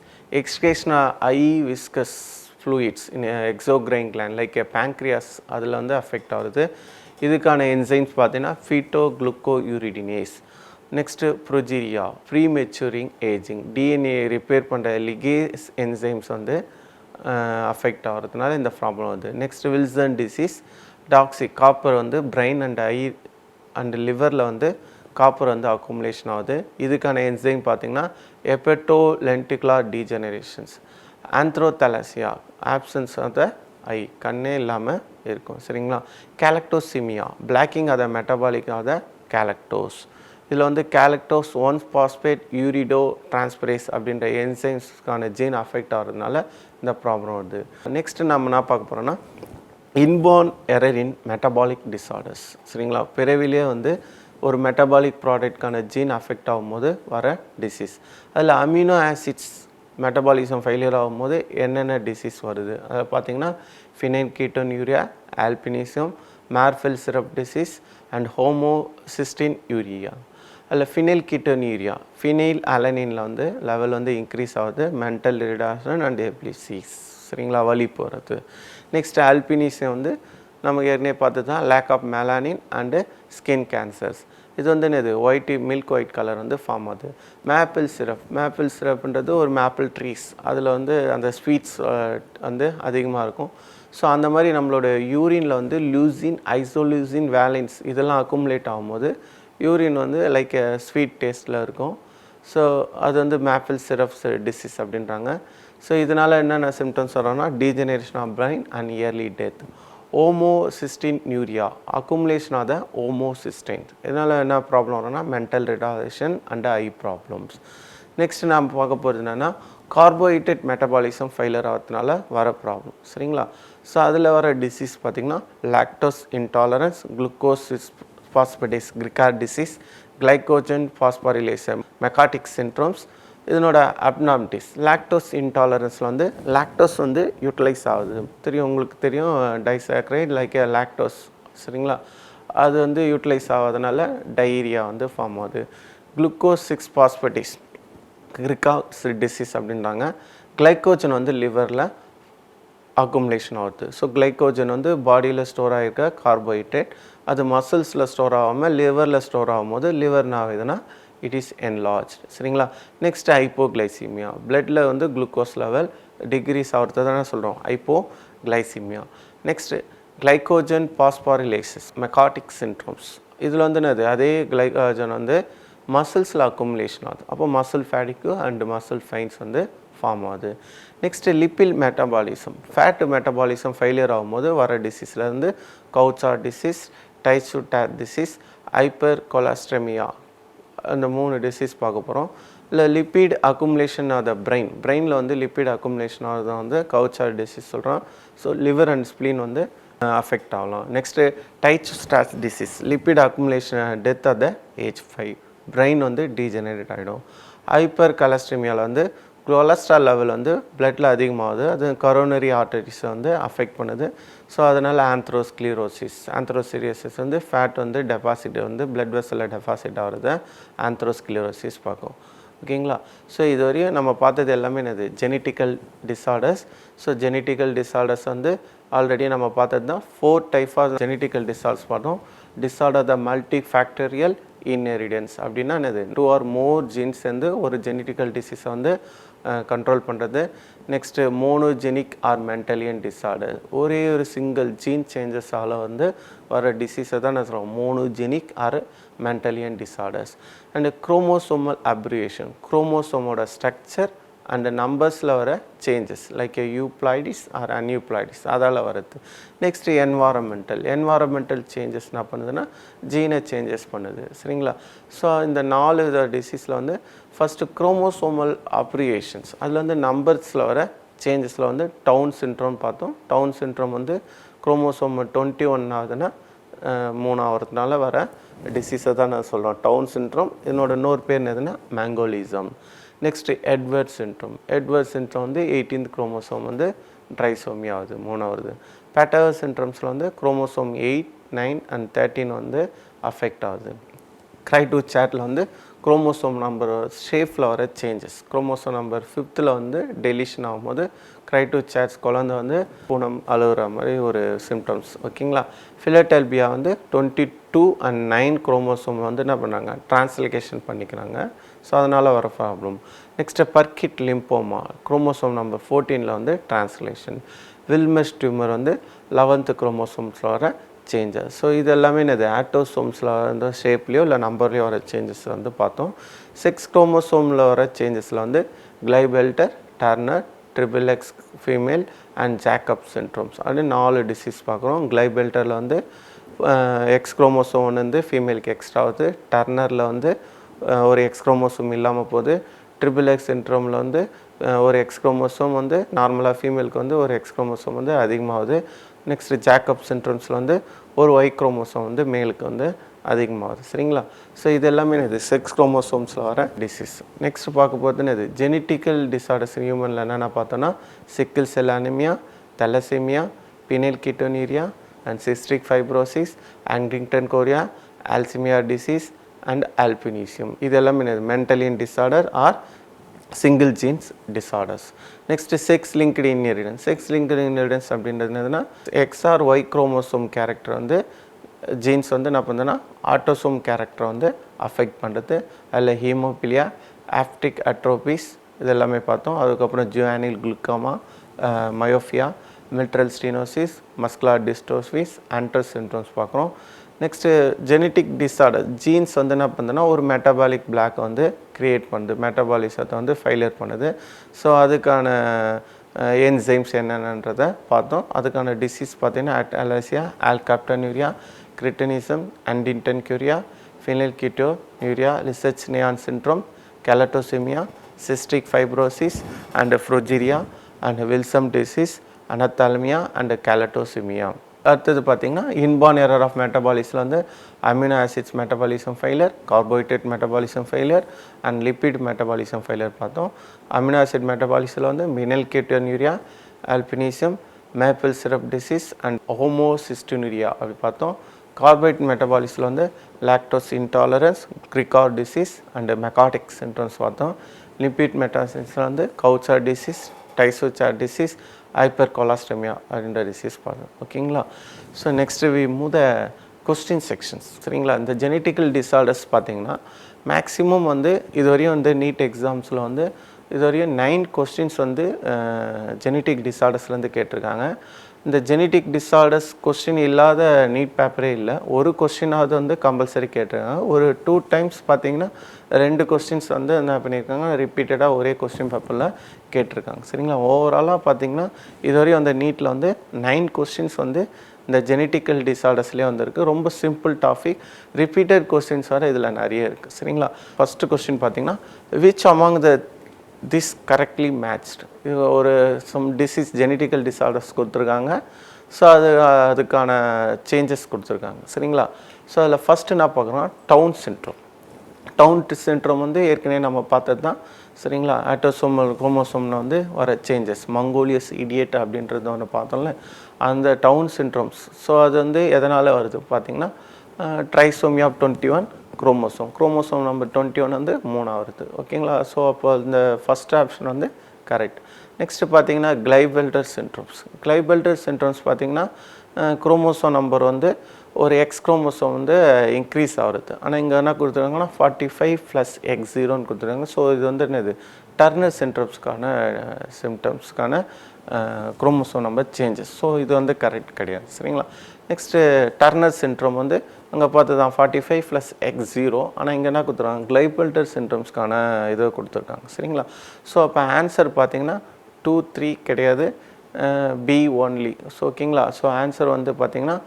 excretion ஐ viscous fluids in exocrine gland like a pancreas, அதில் வந்து அஃபெக்ட் ஆகுது. இதுக்கான என்சைம்ஸ் பார்த்தீங்கன்னா ஃபீட்டோக்ளுக்கோயூரிடினேஸ். Next progeria, premature ageing, DNA repair பண்ணுற லிகேஸ் என்சைம்ஸ் வந்து அஃபெக்ட் ஆகிறதுனால இந்த ப்ராப்ளம் வருது. Next Wilson disease, toxic, copper வந்து பிரெயின் அண்ட் ஐ அண்ட் லிவரில் வந்து காப்பர் வந்து அக்குமுலேஷன் ஆகுது. இதுக்கான என்சைம் பார்த்திங்கன்னா ஹெப்படோலென்டிகுலர் டீஜெனரேஷன்ஸ். ஆந்த்ரோதலசியா, ஆப்சன்ஸ் ஆஃப் த ஐ, கண்ணே இல்லாமல் இருக்கும். சரிங்களா. Galactosaemia, blocking of the metabolic of the galactose. இதில் வந்து கேலக்டோஸ் 1 பாஸ்பேட் யூரிடோ டிரான்ஸ்பரேஸ் அப்படின்ற என்சைம்ஸ்க்கான ஜீன் அஃபெக்ட் ஆகிறதுனால இந்த ப்ராப்ளம் வருது. நெக்ஸ்ட்டு நம்ம என்ன பார்க்க போகிறோன்னா இன்பார்ன் எரர் இன் மெட்டபாலிக் டிஸார்டர்ஸ். சரிங்களா. பிறவிலே வந்து ஒரு மெட்டபாலிக் ப்ராடக்ட்கான ஜீன் அஃபெக்ட் ஆகும்போது வர டிசீஸ். அதில் அமினோ ஆசிட்ஸ் மெட்டபாலிசம் ஃபெயிலியர் ஆகும்போது என்னென்ன டிசீஸ் வருது அதை பார்த்திங்கன்னா phenylketonuria, albinism, maple syrup disease and homocystinuria. அதில் ஃபினைல் கீட்டோனியூரியா, ஃபினைல் அலனினில் வந்து லெவல் வந்து இன்க்ரீஸ் ஆகுது, மென்டல் ரிடாக்ஷன் அண்ட் எபிலிசிஸ். சரிங்களா, வலி போகிறது. நெக்ஸ்ட் ஆல்பினிசம் வந்து நமக்கு ஏற்கனவே பார்த்து தான் lack of melanin and skin cancers. இது வந்து என்னது ஒயிட் மில்க் ஒயிட் கலர் வந்து ஃபார்ம் ஆகுது. மேப்பிள் சிரப், மேப்பிள் சிரப்ன்றது ஒரு மேப்பிள் ட்ரீஸ், அதில் வந்து அந்த ஸ்வீட்ஸ் வந்து அதிகமாக இருக்கும். ஸோ அந்த மாதிரி நம்மளோட யூரினில் வந்து லூசின், ஐசோலூசின், வேலின்ஸ் இதெல்லாம் அக்குமுலேட் ஆகும்போது யூரின் வந்து லைக் ஸ்வீட் டேஸ்ட்டில் இருக்கும். ஸோ அது வந்து மேப்பிள் சிரப்ஸ் டிசீஸ் அப்படின்றாங்க. ஸோ இதனால் என்னென்ன சிம்டம்ஸ் வரோன்னா degeneration of brain and early death. Homocystinuria, accumulation of the homocysteine, இதனால் என்ன ப்ராப்ளம் வரும்னா mental retardation and eye problems. Next நாம் பார்க்க போகிறது என்னென்னா கார்போஹைட்ரேட் மெட்டபாலிசம் ஃபெயிலியர் ஆகிறதுனால வர ப்ராப்ளம். சரிங்களா. ஸோ அதில் வர டிசீஸ் பார்த்திங்கன்னா லாக்டோஸ் இன்டாலரன்ஸ், குளுக்கோஸ் பாஸ்படேஸ் கிரிகார்ட் disease, glycogen phosphorylase McArdle syndromes, இதனோட அப்னார்மிட்டிஸ் லாக்டோஸ் இன்டாலரன்ஸில் வந்து லாக்டோஸ் வந்து யூட்டிலைஸ் ஆகுது. உங்களுக்கு தெரியும் டைசாக்ரைட் லைக் லாக்டோஸ் சரிங்களா, அது வந்து யூட்டிலைஸ் ஆகாதனால டைரியா வந்து ஃபார்ம் ஆகுது. குளுக்கோஸ் 6 பாஸ்பேட்டேஸ் கிரிகாஸ் டிசீஸ் அப்படின்றாங்க. கிளைக்கோஜன் வந்து லிவரில் அக்குமுலேஷன் ஆகுது. ஸோ கிளைக்கோஜன் வந்து பாடியில் ஸ்டோர் ஆகிருக்க கார்போஹைட்ரேட், அது மசில்ஸில் ஸ்டோர் ஆகாமல் லிவரில் ஸ்டோர் ஆகும்போது லிவர் என்ன ஆகுதுன்னா இட் இஸ் என்லார்ஜ் சரிங்களா. நெக்ஸ்ட் ஹைப்போகிளைசீமியா, பிளட்டில் வந்து குளுக்கோஸ் லெவல் டிக்ரீஸ் ஆகிறது தானே சொல்கிறோம் ஹைப்போகிளைசீமியா. நெக்ஸ்ட்டு கிளைக்கோஜன் பாஸ்பாரிலேசிஸ் மெக்காட்டிக் சிண்ட்ரோம்ஸ், இதில் வந்து என்னது அதே கிளைக்கோஜன் வந்து மசில்ஸில் அக்குமுலேஷன் ஆகுது. அப்போ muscle fatigue and muscle pains வந்து ஃபார்ம் ஆகுது. Next lipid metabolism, fat metabolism failure ஆகும்போது வர டிசீஸ்லேருந்து Gaucher disease, Tay Sachs disease, hypercholesterolaemia, அந்த 3 டிசீஸ் பார்க்க போகிறோம். இல்லை லிப்பிட் அக்குமுலேஷன் ஆஃப் த பிரெயினில் வந்து லிப்பிட் அக்குமுலேஷன் ஆகிறத வந்து கவுச்சார்ட் டிசீஸ் சொல்கிறோம். ஸோ லிவர் அண்ட் ஸ்ப்ளீன் வந்து அஃபெக்ட் ஆகலாம். Next Tay Sachs disease, lipid accumulation death at the age 5, brain வந்து டீஜெனரேட் ஆகிடும். ஹைப்பர் கொலஸ்ட்ரெமியாவில் வந்து கொலஸ்ட்ரால் லெவல் வந்து பிளட்டில் அதிகமாகுது, அது கரோனரி ஆர்டரிஸை வந்து அஃபெக்ட் பண்ணுது. ஸோ அதனால் ஆந்த்ரோஸ்க்ளீரோசிஸ் வந்து ஃபேட் வந்து டெபாசிட் வந்து பிளட் வெசலில் டெபாசிட் ஆகிறது ஆந்த்ரோஸ்க்ளீரோசிஸ் பார்க்கும். ஓகேங்களா. ஸோ இது வரையும் நம்ம பார்த்தது எல்லாமே என்னது genetical disorders. So genetical disorders வந்து ஆல்ரெடி நம்ம பார்த்தது தான் 4 டைப் ஆஃப் ஜெனட்டிக்கல் டிஸார்டர்ஸ் பார்த்தோம். Disorder the multi factorial inheritance அப்படின்னா என்னது 2 or more ஜீன்ஸ் வந்து ஒரு ஜெனட்டிக்கல் டிசீஸை வந்து கண்ட்ரோல் பண்ணுறது. Next monogenic or Mendelian disorder, ஒரே ஒரு சிங்கிள் ஜீன் சேஞ்சஸால் வந்து வர டிசீஸை தான் நான் சொல்கிறோம் monogenic or Mendelian disorders. And chromosomal aberration, குரோமோசோமோட ஸ்ட்ரக்சர் அண்ட் நம்பர்ஸில் வர changes like euploidies or aneuploidies அதால் வருது. நெக்ஸ்ட்டு என்வாரன்மெண்டல் சேஞ்சஸ் என்ன பண்ணுதுன்னா ஜீனை சேஞ்சஸ் பண்ணுது சரிங்களா. ஸோ இந்த 4 டிசீஸில் வந்து ஃபஸ்ட்டு குரோமோசோமல் அப்ரிவேஷன்ஸ், அதில் வந்து நம்பர்ஸில் வர சேஞ்சஸில் வந்து டவுன் சிண்ட்ரோம் பார்த்தோம். டவுன் சிண்ட்ரோம் வந்து குரோமோசோம் 21 ஆகுதுன்னா 3ஆவதுனால வர டிசீஸை தான் நான் சொல்கிறோம் டவுன் சிண்ட்ரோம். இதனோட இன்னொரு பேர் என்னதுன்னா மேங்கோலிசம். நெக்ஸ்ட்டு எட்வர்ட் சிண்ட்ரோம் வந்து 18th குரோமோசோம் வந்து ட்ரைசோமி ஆகுது 3ஆவது. பேட்டர் சிண்ட்ரோம்ஸில் வந்து குரோமோசோம் 8, 9 and 13 வந்து அஃபெக்ட் ஆகுது. கிரைடோ சேட்டில் வந்து குரோமோசோம் நம்பர் ஷேப்பில் வர சேஞ்சஸ், குரோமோசோம் நம்பர் 5th வந்து டெலிஷன் ஆகும்போது கிரைடோ சேட்ஸ் குழந்தை வந்து பூனம் அழுகிற மாதிரி ஒரு சிம்டம்ஸ். ஓகேங்களா. ஃபிலடெல்பியா வந்து 22 and 9 குரோமோசோம் வந்து என்ன பண்ணாங்க ட்ரான்ஸ்லோகேஷன் பண்ணிக்கிறாங்க. ஸோ அதனால் வர problem. Next Burkit lymphoma, chromosome number 14 வந்து ட்ரான்ஸ்லேஷன். வில்மர்ஸ் டியூமர் வந்து 11th குரோமோசோம்ஸில் வர சேஞ்சஸ். ஸோ இது எல்லாமே என்னது ஆட்டோசோம்ஸில் வந்து ஷேப்லேயோ இல்லை நம்பர்லேயோ வர சேஞ்சஸ் வந்து பார்த்தோம். 6 குரோமோசோமில் வர சேஞ்சஸில் வந்து Klinefelter, Turner, triple X female and Jacob syndromes அப்படின்னு 4 டிசீஸ் பார்க்குறோம். கிளைபெல்டரில் வந்து எக்ஸ் குரோமோசோம் வந்து ஃபீமேலுக்கு எக்ஸ்ட்ரா ஆகுது, டர்னரில் வந்து ஒரு எக்ஸ் குரோமோசோம் இல்லாமல் போகுது, ட்ரிபிள் எக்ஸ் சிண்ட்ரோமில் வந்து ஒரு எக்ஸ் குரோமோசோம் வந்து நார்மலாக ஃபீமேலுக்கு வந்து ஒரு எக்ஸ் குரோமோசோம் வந்து அதிகமாகுது. நெக்ஸ்ட்டு ஜேக்கப் சிண்ட்ரோம்ஸில் வந்து ஒரு ஒய் குரோமோசோம் வந்து மேலுக்கு வந்து அதிகமாகுது சரிங்களா. ஸோ இது எல்லாமே இது 6 குரோமோசோம்ஸில் வர டிசீஸ். நெக்ஸ்ட் பார்க்க போகிறது இது ஜெனட்டிக்கல் டிஸார்டர்ஸ் ஹியூமனில் என்னென்ன பார்த்தோன்னா sickle cell anaemia, thalassaemia, phenylketonuria and cystic fibrosis, Huntington chorea, Alzheimer disease and albinism. இது எல்லாமே Mendelian disorder or single genes disorders. Next sex linked inheritance. Sex linked inheritance அப்படின்றது என்னதுன்னா எக்ஸ்ஆர் ஒய் குரோமோசோம் கேரக்டர் வந்து ஜீன்ஸ் வந்து என்ன பண்ணுதுன்னா ஆட்டோசோம் கேரக்டரை வந்து அஃபெக்ட் பண்ணுறது. அதில் ஹீமோபிலியா, ஆப்டிக் அட்ரோபிஸ் இது எல்லாமே பார்த்தோம். அதுக்கப்புறம் ஜுவானில் குளுக்கோமா, மயோஃபியா, மில்ட்ரல் ஸ்டீனோசிஸ், மஸ்குலார் டிஸ்ட்ரோஃபிஸ், ஆண்டர் சிண்ட்ரோம்ஸ் பார்க்குறோம். நெக்ஸ்ட்டு ஜெனட்டிக் டிஸார்டர் ஜீன்ஸ் வந்து என்ன பண்ணுதுன்னா ஒரு மெட்டபாலிக் பிளாக் வந்து க்ரியேட் பண்ணுது, மெட்டபாலிசத்தை வந்து ஃபெயிலியர் பண்ணுது. ஸோ அதுக்கான என்சைம்ஸ் என்னென்னன்றதை பார்த்தோம். அதுக்கான டிசீஸ் பார்த்தீங்கன்னா அட்டாலசியா, alkaptonuria, cretinism, Huntington chorea, phenylketonuria, Lesch Nyhan syndrome, galactosaemia, cystic fibrosis and progeria and Wilson disease, anophthalmia and galactosaemia. அடுத்தது பார்த்தீங்கன்னா இன்பார்ன் எரர் ஆஃப் மெட்டபாலிஸில் வந்து amino acids metabolism failure, carbohydrate metabolism failure and lipid metabolism failure பார்த்தோம். அமினோ ஆசிட் மெட்டபாலிஸில் வந்து phenylketonuria, albinism, maple syrup disease and homocystinuria அப்படி பார்த்தோம். கார்போஹைட்ரேட் மெட்டபாலிஸில் வந்து lactose intolerance, Gierke disease and McArdle syndromes பார்த்தோம். லிப்பிட் மெட்டாசிஸில் வந்து கவுச்சர் disease, Tay Sachs disease, hypercholesterolaemia அப்படின்ற டிசீஸ் பார்த்தோம். ஓகேங்களா? So next we move the question sections. சரிங்களா? இந்த ஜெனட்டிக்கல் டிஸார்டர்ஸ் பார்த்தீங்கன்னா மேக்ஸிமம் வந்து இதுவரையும் வந்து நீட் எக்ஸாம்ஸில் வந்து இதுவரையும் 9 கொஸ்டின்ஸ் வந்து ஜெனட்டிக் டிஸார்டர்ஸ்லேருந்து கேட்டிருக்காங்க. இந்த ஜெனட்டிக் டிஸார்டர்ஸ் கொஸ்டின் இல்லாத நீட் பேப்பரே இல்லை. ஒரு கொஸ்டினாவது வந்து கம்பல்சரி கேட்டிருக்காங்க. ஒரு 2 டைம்ஸ் பார்த்தீங்கன்னா 2 கொஸ்டின்ஸ் வந்து என்ன பண்ணியிருக்காங்க, ரிப்பீட்டடாக ஒரே கொஸ்டின் பேப்பரில் கேட்டிருக்காங்க. சரிங்களா? ஓவராலாக பார்த்தீங்கன்னா இதுவரையும் அந்த நீட்டில் வந்து 9 கொஸ்டின்ஸ் வந்து இந்த ஜெனட்டிக்கல் டிஸார்டர்ஸ்லேயே வந்திருக்கு. ரொம்ப சிம்பிள் டாபிக், ரிப்பீட்டட் கொஸ்டின்ஸ் வர இதில் நிறைய இருக்குது. சரிங்களா? ஃபஸ்ட்டு கொஸ்டின் பார்த்தீங்கன்னா which among the this correctly matched, இது ஒரு சம் டிசீஸ் ஜெனட்டிக்கல் டிஸார்டர்ஸ் கொடுத்துருக்காங்க. ஸோ அதுக்கான சேஞ்சஸ் கொடுத்துருக்காங்க. சரிங்களா? ஸோ அதில் ஃபஸ்ட்டு என்ன பார்க்குறோம், டவுன் சிண்ட்ரோம். டவுன் சிண்ட்ரோம் வந்து ஏற்கனவே நம்ம பார்த்தது தான். சரிங்களா? ஆட்டோசோமல் குரோமோசோமில் வந்து வர சேஞ்சஸ், மங்கோலியஸ் இடியேட் அப்படின்றது ஒன்று பார்த்தோம்ல, அந்த டவுன் சிண்ட்ரோம்ஸ். ஸோ அது வந்து எதனால் வருது பார்த்தீங்கன்னா ட்ரைசோமி ஆஃப் 21 குரோமோசோம் நம்பர் 21 வந்து 3 வருது. ஓகேங்களா? ஸோ அப்போ இந்த ஃபஸ்ட் ஆப்ஷன் வந்து கரெக்ட். நெக்ஸ்ட்டு பார்த்தீங்கன்னா கிளைபெல்டர் சிண்ட்ரோம்ஸ் பார்த்தீங்கன்னா குரோமோசோம் நம்பர் வந்து ஒரு எக்ஸ் குரோமோசோம் வந்து இன்க்ரீஸ் ஆகுது. ஆனால் இங்கே என்ன கொடுத்துருக்காங்கன்னா 45 + X0 கொடுத்துருக்காங்க. ஸோ இது வந்து என்னது, டர்னர் சிண்ட்ரோம்ஸ்க்கான சிம்டம்ஸ்க்கான குரோமோசோம் நம்பர் சேஞ்சஸ். ஸோ இது வந்து கரெக்ட் கிடையாது. சரிங்களா? நெக்ஸ்ட்டு டர்னர் சிண்ட்ரோம் வந்து அங்கே பார்த்து தான் 45 + X0. ஆனால் இங்கே என்ன கொடுத்துருக்காங்க, கிளைபெல்டர் சிண்ட்ரோம்ஸ்க்கான இதை கொடுத்துருக்காங்க. சரிங்களா? ஸோ அப்போ ஆன்சர் பார்த்தீங்கன்னா 2, 3 கிடையாது, பி ஒன்லி. ஸோ ஓகேங்களா? ஸோ ஆன்சர் வந்து பார்த்தீங்கன்னா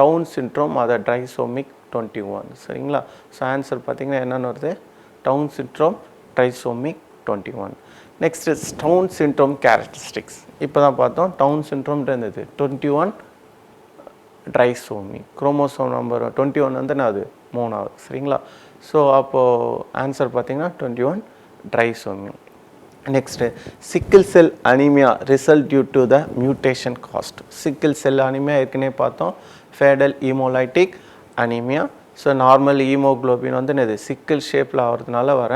டவுன் சிண்ட்ரோம், அதை ட்ரைசோமிக் 21. சரிங்களா? ஸோ ஆன்சர் பார்த்தீங்கன்னா என்னென்னு வருது, Down syndrome trisomic 21. Next Down syndrome characteristics. இப்போ தான் பார்த்தோம் டவுன் சிண்ட்ரோம்ன்றது இருந்தது 21 ட்ரைசோமி, குரோமோசோம் நம்பர் 21 வந்து அது 3வது. சரிங்களா? ஸோ அப்போது ஆன்சர் பார்த்தீங்கன்னா 21 trisomy. Next sickle cell anaemia result due to the mutation caused. Sickle cell anaemia ஏற்கனவே பார்த்தோம், fatal haemolytic anaemia. So normal haemoglobin வந்து என்னது, சிக்கிள் ஷேப்பில் ஆகிறதுனால வர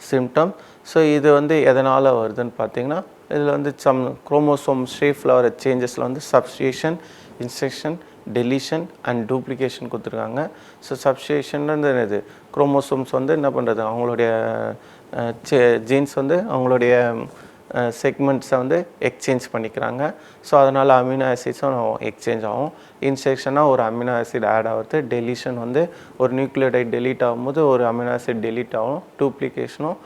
சிம்டம். ஸோ இது வந்து எதனால் வருதுன்னு பார்த்தீங்கன்னா இதில் வந்து சம் குரோமோசோம் ஷேப்பில் வர சேஞ்சஸில் வந்து சப்ஸ்டியூஷன், இன்செக்ஷன், டெலிஷன் அண்ட் டூப்ளிகேஷன் கொடுத்துருக்காங்க. ஸோ சப்ஸ்டியூஷன்றது என்னது, குரோமோசோம்ஸ் வந்து என்ன பண்ணுறது, அவங்களுடைய ஜீன்ஸ் வந்து அவங்களுடைய செக்மெண்ட்ஸை வந்து எக்ஸ்சேஞ்ச் பண்ணிக்கிறாங்க. ஸோ அதனால் அமினோ ஆசிட்ஸும் எக்ஸ்சேஞ்ச் ஆகும். இன்செக்ஷனாக ஒரு அமினோ ஆசிட் ஆட் ஆகுது. டெலிஷன் வந்து ஒரு நியூக்ளியோடைட் டெலீட் ஆகும்போது ஒரு அமினோ ஆசிட் டெலீட் ஆகும். டூப்ளிகேஷனும்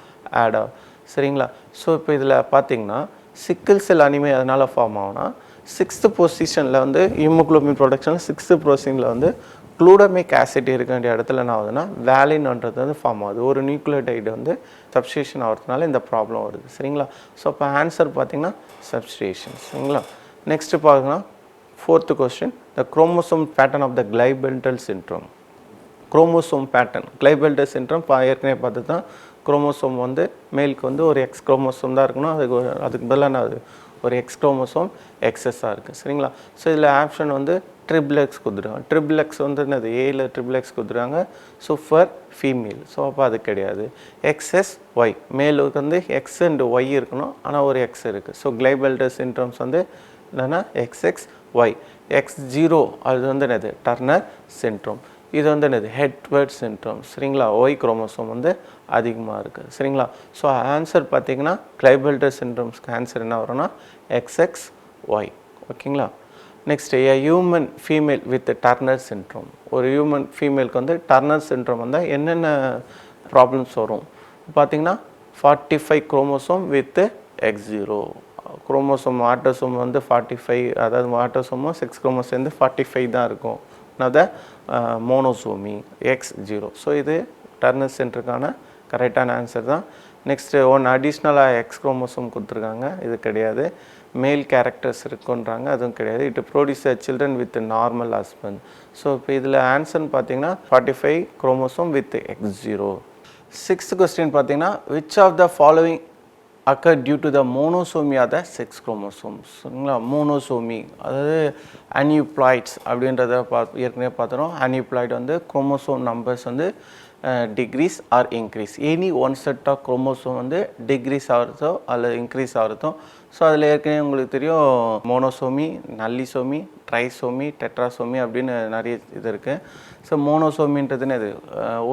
ஆட் ஆகும். சரிங்களா? ஸோ இப்போ இதில் பார்த்தீங்கன்னா சிக்கிள் செல் அனிமியா அதனால் ஃபார்ம் ஆகும்னா 6th பொசிஷனில் வந்து ஹீமோக்ளோபின் ப்ரொடக்ஷனில் 6th பொசிஷனில் வந்து குளூடமிக் ஆசிட் இருக்க வேண்டிய இடத்துல என்ன ஆகுதுன்னா வேலின்ன்றது வந்து ஃபார்ம் ஆகுது. ஒரு நியூக்ளியோடைடு வந்து சப்ஸ்டியூஷன் ஆகிறதுனால இந்த ப்ராப்ளம் வருது. சரிங்களா? ஸோ அப்போ ஆன்சர் பார்த்தீங்கன்னா சப்ஸ்டியூஷன். சரிங்களா? நெக்ஸ்ட்டு பார்த்தீங்கன்னா 4th question, the chromosome pattern of the Klinefelter syndrome. Chromosome pattern Klinefelter syndrome ஏற்கனவே பார்த்து தான், குரோமோசோம் வந்து மேலுக்கு வந்து ஒரு எக்ஸ் குரோமோசோம் தான் இருக்கணும், அதுக்கு பதிலாக என்ன ஆகுது, ஒரு எக்ஸ் குரோமோசோம் எக்ஸஸாக இருக்குது. சரிங்களா? ஸோ இதில் ஆப்ஷன் வந்து ட்ரிபிள் எக்ஸ் கொடுத்துருக்காங்க. ட்ரிபிள் எக்ஸ் வந்து என்னது, ஏயில் ட்ரிபிள் எக்ஸ் கொடுத்துருக்காங்க. So for female. ஸோ அப்போ அது கிடையாது. எக்ஸ்எஸ் ஒய், மேலுக்கு வந்து எக்ஸ் அண்ட் ஒய் இருக்கணும், ஆனால் ஒரு எக்ஸ் இருக்குது. ஸோ கிளைபெல்டர் சிண்ட்ரோம்ஸ் வந்து என்னென்னா எக்ஸ்எக்ஸ் ஒய். X0 அது வந்து என்னது, டர்னர் சிண்ட்ரோம். இது வந்து என்னது, ஹெட்வர்ட் சிண்ட்ரோம். சரிங்களா? ஒய் குரோமோசோம் வந்து அதிகமாக இருக்குது. சரிங்களா? ஸோ ஆன்சர் பார்த்தீங்கன்னா கிளைபெல்டர் சிண்ட்ரோம்ஸ்க்கு ஆன்சர் என்ன வரும்னா எக்ஸ்எக்ஸ் ஒய். ஓகேங்களா? Next, A human female with turner syndrome. ஒரு ஹியூமன் ஃபீமேலுக்கு வந்து டர்னர் சிண்ட்ரோம் வந்தால் என்னென்ன ப்ராப்ளம்ஸ் வரும் பார்த்தீங்கன்னா 45 chromosome with X0. Chromosome autosome வந்து 45, அதாவது ஆட்டோசோமும் 6 குரோமோசோம் சேர்ந்து 45 தான் இருக்கும். அதை மோனோசோமி X0. ஸோ இது டர்னர் சிண்ட்ரோம்க்கான கரெக்டான ஆன்சர் தான். நெக்ஸ்ட்டு ஒன் அடிஷ்னலாக எக்ஸ் குரோமோசோம் கொடுத்துருக்காங்க, இது கிடையாது. மேல் கேரக்டர்ஸ் இருக்குன்றாங்க, அதுவும் கிடையாது. It produce children with normal husband. So இப்போ இதில் ஆன்சர்னு பார்த்தீங்கன்னா 45 chromosome with X0. 6th question பார்த்தீங்கன்னா which of the following occur due to the monosomy of the sex chromosomes. சரிங்களா, மோனோசோமி அதாவது அனியூப்ளாய்ட்ஸ் அப்படின்றத ஏற்கனவே பார்த்துறோம். அனியூப்ளாய்டு வந்து குரோமோசோம் நம்பர்ஸ் வந்து decrease or increase. Any one set of chromosome வந்து டிக்ரீஸ் ஆகிறதோ அல்லது இன்க்ரீஸ் ஆகிறதோ. ஸோ அதில் ஏற்கனவே உங்களுக்கு தெரியும் மோனோசோமி, நல்லிசோமி, ட்ரைசோமி, டெட்ராசோமி அப்படின்னு நிறைய இது இருக்குது. ஸோ மோனோசோமின்றதுன்னு இது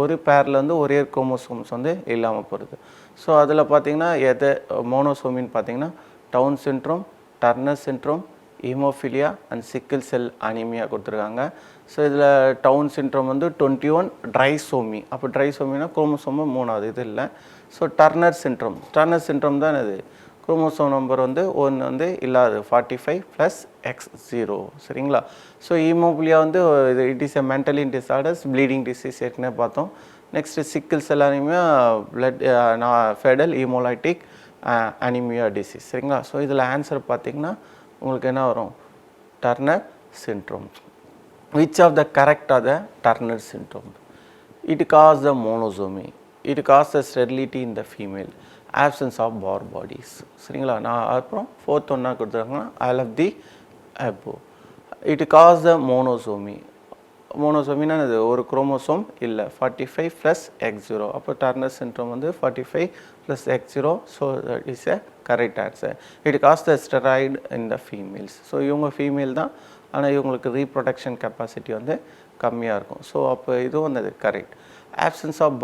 ஒரு பேரில் வந்து ஒரே குரோமோசோம்ஸ் வந்து இல்லாமல் போகிறது. ஸோ அதில் பார்த்தீங்கன்னா எது மோனோசோமின்னு பார்த்தீங்கன்னா Down syndrome, Turner syndrome, haemophilia and sickle cell anaemia கொடுத்துருக்காங்க. ஸோ இதில் டவுன் சிண்ட்ரோம் வந்து 21 ட்ரைசோமி. அப்போ ட்ரைசோமினா குரோமோசோமு 3வது இது இல்லை. ஸோ டர்னர் சிண்ட்ரோம் தான் இது குரோமோசோம் நம்பர் வந்து ஒன்று வந்து இல்லாது 45 + X0. சரிங்களா. ஸோ ஹீமோஃபிலியா வந்து இது it is a Mendelian disorders, bleeding disease ஏற்கனவே பார்த்தோம். Next sickle cell anaemia blood fetal haemolytic anaemia disease. சரிங்களா. ஸோ இதில் ஆன்சர் பார்த்தீங்கன்னா உங்களுக்கு என்ன வரும், Turner syndrome. Which of the correct of the Turner syndrome? It causes the monosomy, it causes the sterility in the female, absence of Barr bodies. சரிங்களா. நான் அப்புறம் 4th ஒன்றா கொடுத்துருக்காங்கன்னா all of the above. It causes the monosomy. மோனோசோமினா அது ஒரு குரோமோசோம் இல்லை, 45 + X0. அப்போ டர்னர் சிண்ட்ரோம் வந்து 45 + X0. So that is a correct answer. It causes the steroid in the females. So இவங்க ஃபீமேல் தான், ஆனால் இவங்களுக்கு ரீப்ரொடக்ஷன் கெப்பாசிட்டி வந்து கம்மியாக இருக்கும். ஸோ அப்போ இதுவும் வந்து கரெக்ட். ஆப்சன்ஸ் ஆஃப்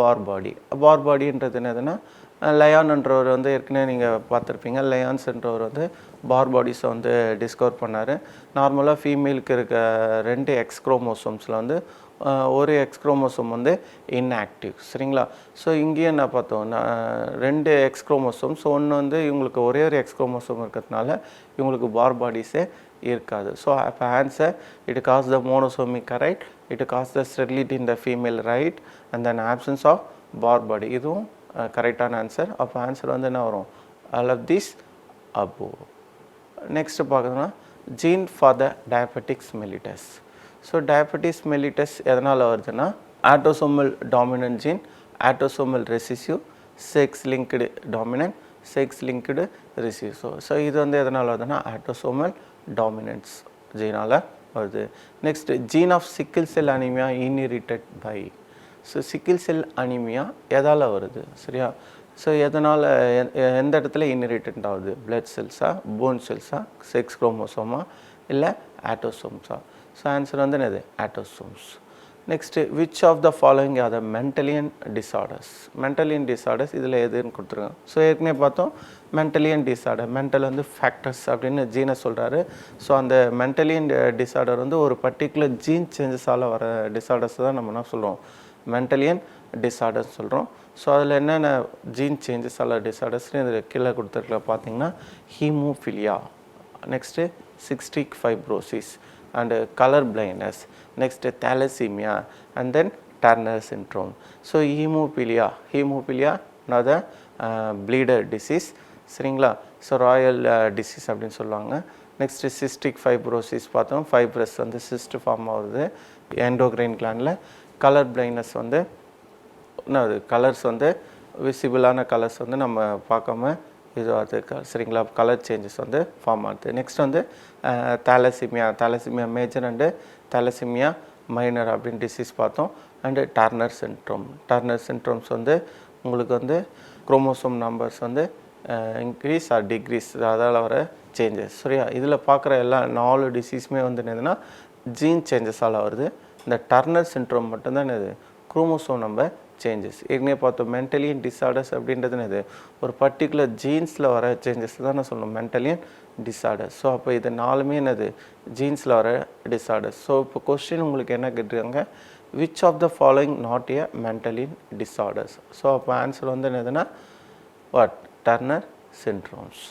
பார் பாடின்றது என்னதுன்னா லயான்ன்றவர் வந்து ஏற்கனவே நீங்கள் பார்த்துருப்பீங்க. லயான்ஸ்ன்றவர் வந்து பார் பாடிஸை வந்து டிஸ்கவர் பண்ணார். நார்மலாக ஃபீமேலுக்கு இருக்க 2 எக்ஸ் குரோமோசோம்ஸில் வந்து ஒரு எக்ஸ் குரோமோசோம் வந்து இன்ஆக்டிவ். சரிங்களா. ஸோ இங்கேயும் என்ன பார்த்தோம், 2 எக்ஸ் குரோமோசோம்ஸ், ஒன்று வந்து இவங்களுக்கு ஒரே ஒரு எக்ஸ் குரோமோசோம் இருக்கிறதுனால இவங்களுக்கு பார் பாடிஸே இருக்காது. ஸோ அப்போ answer it causes the monosomy correct, it causes the sterility in the female right, and then absence of Barr body இதுவும் கரெக்டான ஆன்சர். அப்போ ஆன்சர் வந்து என்ன வரும், all of this above. Next பார்க்கணும்னா gene for the diabetics mellitus. So diabetes mellitus எதனால் வருதுன்னா autosomal dominant gene, autosomal recessive, sex linked dominant, sex linked recessive. So இது வந்து எதனால் வருதுன்னா ஆட்டோசோமல் டாமினன்ஸ் ஜீனால் வருது. Next gene of sickle cell anaemia inherited by. So sickle cell anaemia எதால் வருது, சரியா. ஸோ எதனால் எந்த இடத்துல இன்ஹெரிட்டட் ஆகுது, பிளட் செல்ஸா, போன் செல்ஸா, செக்ஸ் குரோமோசோமா, இல்லை ஆட்டோசோம்ஸா. ஸோ ஆன்சர் வந்து என்னது, autosomes. Next which of the following are the Mendelian disorders இதில் எதுன்னு கொடுத்துருக்காங்க. ஸோ ஏற்கனவே பார்த்தோம் மென்டலியன் டிஸார்டர், மென்டல் வந்து ஃபேக்டர்ஸ் அப்படின்னு ஜீனை சொல்கிறாரு. ஸோ அந்த மென்டலியன் டிஸார்டர் வந்து ஒரு பர்டிகுலர் ஜீன் சேஞ்சஸால் வர டிஸார்டர்ஸ் தான் நம்ம என்ன சொல்கிறோம், மென்டலியன் டிஸார்டர்ஸ் சொல்கிறோம். ஸோ அதில் என்னென்ன ஜீன் சேஞ்சஸால் டிஸார்டர்ஸ்னு இதில் கீழே கொடுத்துருக்கல பார்த்தீங்கன்னா haemophilia, next cystic fibrosis and colour blindness, next thalassemia and then turner syndrome. So haemophilia not the pleader disease, சரிங்களா. ஸோ ராயல் டிசீஸ் அப்படின்னு சொல்லுவாங்க. நெக்ஸ்ட்டு சிஸ்டிக் ஃபைப்ரோசிஸ் பார்த்தோம், ஃபைப்ரஸ் வந்து சிஸ்ட் ஃபார்ம் ஆகுது எண்டோக்ரைன் கிளாண்டில். கலர் பிளைண்ட்னஸ் வந்து என்னது, கலர்ஸ் வந்து விசிபிளான கலர்ஸ் வந்து நம்ம பார்க்காம இது அது சரிங்களா, கலர் சேஞ்சஸ் வந்து ஃபார்ம் ஆகுது. நெக்ஸ்ட் வந்து தாலசிமியா மேஜர் அண்டு தாலசிமியா மைனர் அப்படின்னு டிசீஸ் பார்த்தோம். அண்டு டர்னர் சிண்ட்ரோம்ஸ் வந்து உங்களுக்கு வந்து குரோமோசோம் நம்பர்ஸ் வந்து இன்க்ரீஸ் ஆர் டிக்ரீஸ், அதால் வர சேஞ்சஸ், சரியா. இதில் பார்க்குற எல்லா 4 டிசீஸுமே வந்து என்னதுன்னா ஜீன் சேஞ்சஸால் வருது. இந்த டர்னர் சிண்ட்ரோம் மட்டும்தான் என்னது, குரோமோசோம் நம்பர் சேஞ்சஸ். ஏற்கனவே பார்த்தோம் மென்டலியன் டிஸார்டர்ஸ் அப்படின்றது என்னது, ஒரு பர்டிகுலர் ஜீன்ஸில் வர சேஞ்சஸ் தான் நான் சொல்லணும் மென்டலியன் டிஸார்டர்ஸ். ஸோ அப்போ இது 4மே என்னது, ஜீன்ஸில் வர டிஸார்டர்ஸ். ஸோ இப்போ கொஸ்டின் உங்களுக்கு என்ன கேட்டிருக்காங்க, which of the following not a Mendelian disorders. So அப்போ ஆன்சர் வந்து என்னதுன்னா what, Turner syndromes.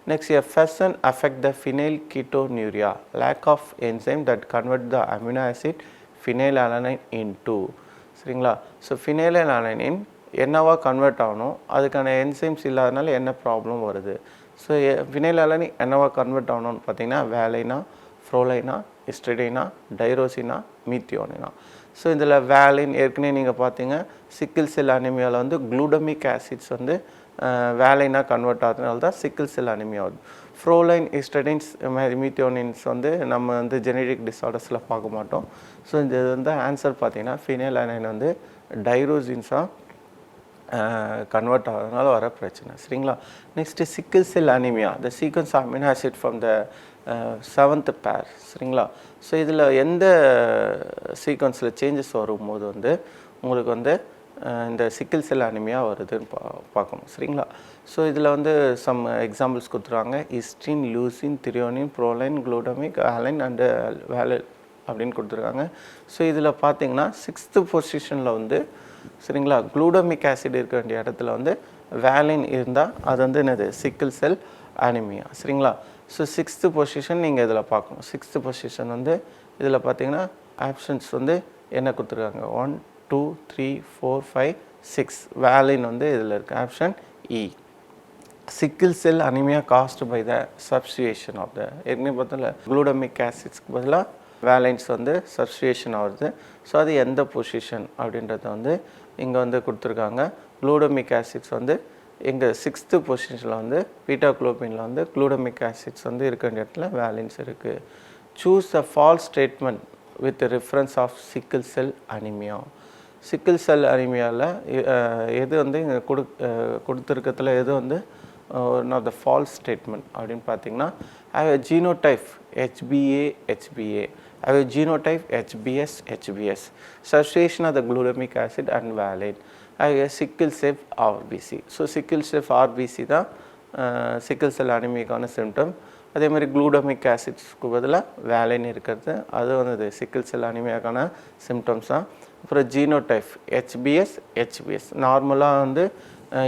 Next, a fusion affect the phenylketonuria, lack of enzyme that convert the amino acid phenylalanine into, சரிங்களா. ஸோ phenylalanine என்னவா கன்வெர்ட் ஆகணும், அதுக்கான என்சைம்ஸ் இல்லாதனால என்ன ப்ராப்ளம் வருது. ஸோ ஃபினைலாலனின் என்னவா கன்வெர்ட் ஆகணும்னு பார்த்தீங்கன்னா வேலைனா, ஃப்ரோலைனா, ஹிஸ்டிடைனா, டைரோசினா, மீத்தியோனினா. ஸோ இதில் வேலின் ஏற்கனவே நீங்கள் பார்த்தீங்க சிக்கிள் செல் அனிமியாவில் வந்து குளூடமிக் ஆசிட்ஸ் வந்து வேலைனா கன்வெர்ட் ஆகிறதுனால தான் சிக்கிள் செல் அனிமியா ஆகுது. ஃப்ரோலைன், ஹிஸ்டைடின்ஸ், மீத்தியோனின்ஸ் வந்து நம்ம வந்து ஜெனடிக் டிஸார்டர்ஸில் பார்க்க மாட்டோம். ஸோ இந்த இது வந்து ஆன்சர் பார்த்தீங்கன்னா ஃபினைலாலைன் வந்து டைரோசின்ஸாக கன்வெர்ட் ஆகிறதுனால வர பிரச்சனை. சரிங்களா? Next sickle cell anaemia, the sequence amino acid from the 7th pair. சரிங்களா? ஸோ இதில் எந்த சீக்வன்ஸில் சேஞ்சஸ் வரும்போது வந்து உங்களுக்கு வந்து இந்த சிக்கிள் செல் அனிமியா வருதுன்னு பார்க்கணும். சரிங்களா? ஸோ இதில் வந்து சம் எக்ஸாம்பிள்ஸ் கொடுத்துருவாங்க. Histidine, leucine, threonine, proline, glutamic, alanine and valine அப்படின்னு கொடுத்துருக்காங்க. ஸோ இதில் பார்த்தீங்கன்னா 6th பொசிஷனில் வந்து சரிங்களா குளூடமிக் ஆசிட் இருக்க வேண்டிய இடத்துல வந்து வேலின் இருந்தால் அது வந்து என்னது சிக்கிள் செல் அனிமியா. சரிங்களா? ஸோ 6th பொசிஷன் நீங்கள் இதில் பார்க்கணும். 6th பொசிஷன் வந்து இதில் பார்த்தீங்கன்னா ஆப்ஷன்ஸ் வந்து என்ன கொடுத்துருக்காங்க 1 2 3 4 5 6 வேலின் வந்து இதில் இருக்குது. Option E. Sickle cell anaemia caused by the substitution of the ஏற்கனவே பார்த்தோம்ல குளூடமிக் ஆசிட்ஸ்க்கு பதிலாக வேலைன்ஸ் வந்து சப்ஸ்டியூஷன் ஆகுது. ஸோ அது எந்த பொசிஷன் அப்படின்றத வந்து இங்கே வந்து கொடுத்துருக்காங்க. குளூடமிக் ஆசிட்ஸ் வந்து எங்கள் 6th பொசிஷனில் வந்து பீட்டா குளோபினில் வந்து குளூடமிக் ஆசிட்ஸ் வந்து இருக்க வேண்டிய இடத்துல வேலின்ஸ் இருக்குது. Choose a false statement with reference of sickle cell anaemia. Sickle cell அனிமியாவில் எது வந்து இங்கே கொடுத்துருக்கிறதுல எது வந்து one of the false statement அப்படின்னு பார்த்தீங்கன்னா have a genotype HbA have a genotype HbS HbS substitution of the glutamic acid and valine have a sickle cell RBC. So sickle cell RBC தான் சிக்கிள் செல் அனிமிக்கான சிம்டம். அதே மாதிரி குளூடமிக் ஆசிட்ஸ்க்கு பதிலாக வேலைன் இருக்கிறது அது வந்து சிக்கிள் செல் அனிமியாக்கான சிம்டம்ஸ் தான். அப்புறம் ஜீனோடைப் HbS HbS நார்மலாக வந்து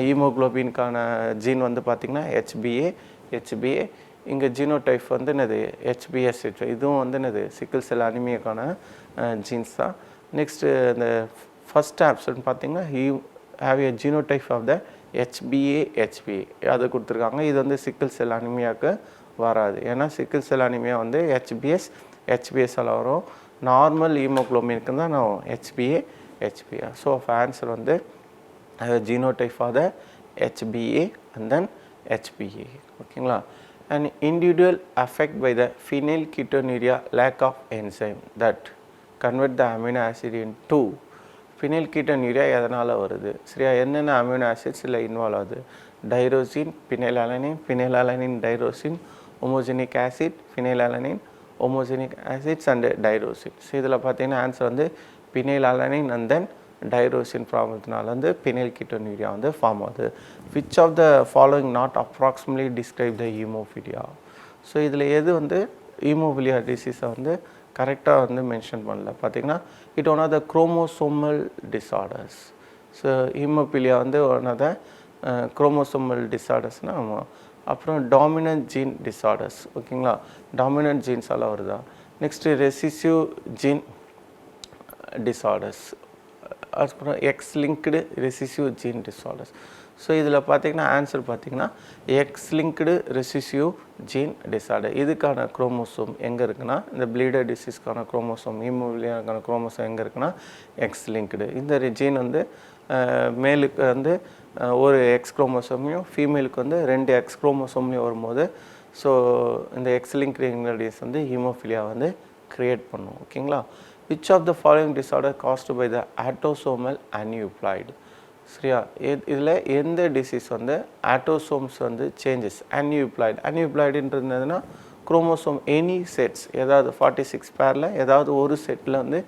ஹீமோக்ளோபின்கான ஜீன் வந்து பார்த்திங்கன்னா HbA இங்கே ஜீனோடைப் வந்து என்னது HbS இதுவும் வந்து என்னது சிக்கிள் செல் அனிமியாக்கான ஜீன்ஸ் தான். நெக்ஸ்ட்டு இந்த ஃபஸ்ட் ஆப்ஷன் பார்த்திங்கன்னா have a genotype of the HbA அது கொடுத்துருக்காங்க. இது வந்து சிக்கிள் செல் அனிமியாவுக்கு வராது. ஏன்னா சிக்கிள் செல் அனிமியா வந்து HbS வரும். நார்மல் ஹீமோக்ளோபினுக்கு தான் நான் HbA. ஸோ ஆன்சர் வந்து genotype of the HbA and then HbA. ஓகேங்களா? An individual affected by the phenylketonuria lack of enzyme that convert the amino acid into phenylketonuria எதனால் வருது? சரியா? என்னென்ன அமினோ ஆசிட்ஸ் இல்லை இன்வால்வ் ஆகுது? Tyrosine, phenylalanine, tyrosine, homogentisic acid, phenylalanine, homogentisic acids and tyrosine. So இதில் பார்த்தீங்கன்னா ஆன்சர் வந்து பினைலாலனின் அண்ட் தென் டைரோசின் ப்ராப்ளத்தினால வந்து பினைல்கிட்டோனூரியா வந்து ஃபார்ம் ஆகுது. Which of the following not approximately describe the haemophilia. So இதில் எது வந்து ஹீமோஃபிலியா டிசீஸை வந்து கரெக்டாக வந்து மென்ஷன் பண்ணல. பார்த்திங்கன்னா it one of the chromosomal disorders. So haemophilia வந்து ஒன் ஆஃப் த குரோமோசோமல் டிஸார்டர்ஸ்னால் ஆமாம். அப்புறம் டாமினன்ட் ஜீன் டிஸார்டர்ஸ். ஓகேங்களா? டாமினன்ட் ஜீன்ஸால் வருதா. நெக்ஸ்ட்டு ரெசிசிவ் ஜீன் டிஸார்டர்ஸ், அப்புறம் X linked recessive gene disorders. So இதில் பார்த்திங்கன்னா ஆன்சர் பார்த்திங்கன்னா X linked recessive gene disorder. இதுக்கான குரோமோசோம் எங்கே இருக்குன்னா இந்த ப்ளீடர் டிசீஸ்க்கான குரோமோசோம் ஹீமோஃபிலியாக்கான குரோமோசோம் எங்கே இருக்குன்னா எக்ஸ் லிங்க்டு. இந்த ஜீன் வந்து மேலுக்கு வந்து ஒரு எக்ஸ் குரோமோசோமையும் ஃபீமேலுக்கு வந்து 2 எக்ஸ் குரோமோசோம்லையும் வரும்போது ஸோ இந்த எக்ஸ் லிங்க்டு இன்க்ரீடியன்ஸ் வந்து ஹீமோஃபிலியா வந்து க்ரியேட் பண்ணும். ஓகேங்களா? Which of the following disorder caused by the autosomal aneuploid? சரியா? இதில் எந்த டிசீஸ் வந்து ஆட்டோசோம்ஸ் வந்து சேஞ்சஸ் அன்யூப்ளாய்டுன்றதுனா குரோமோசோம் எனி செட்ஸ் ஏதாவது 46 பேரில் ஏதாவது ஒரு செட்டில் வந்து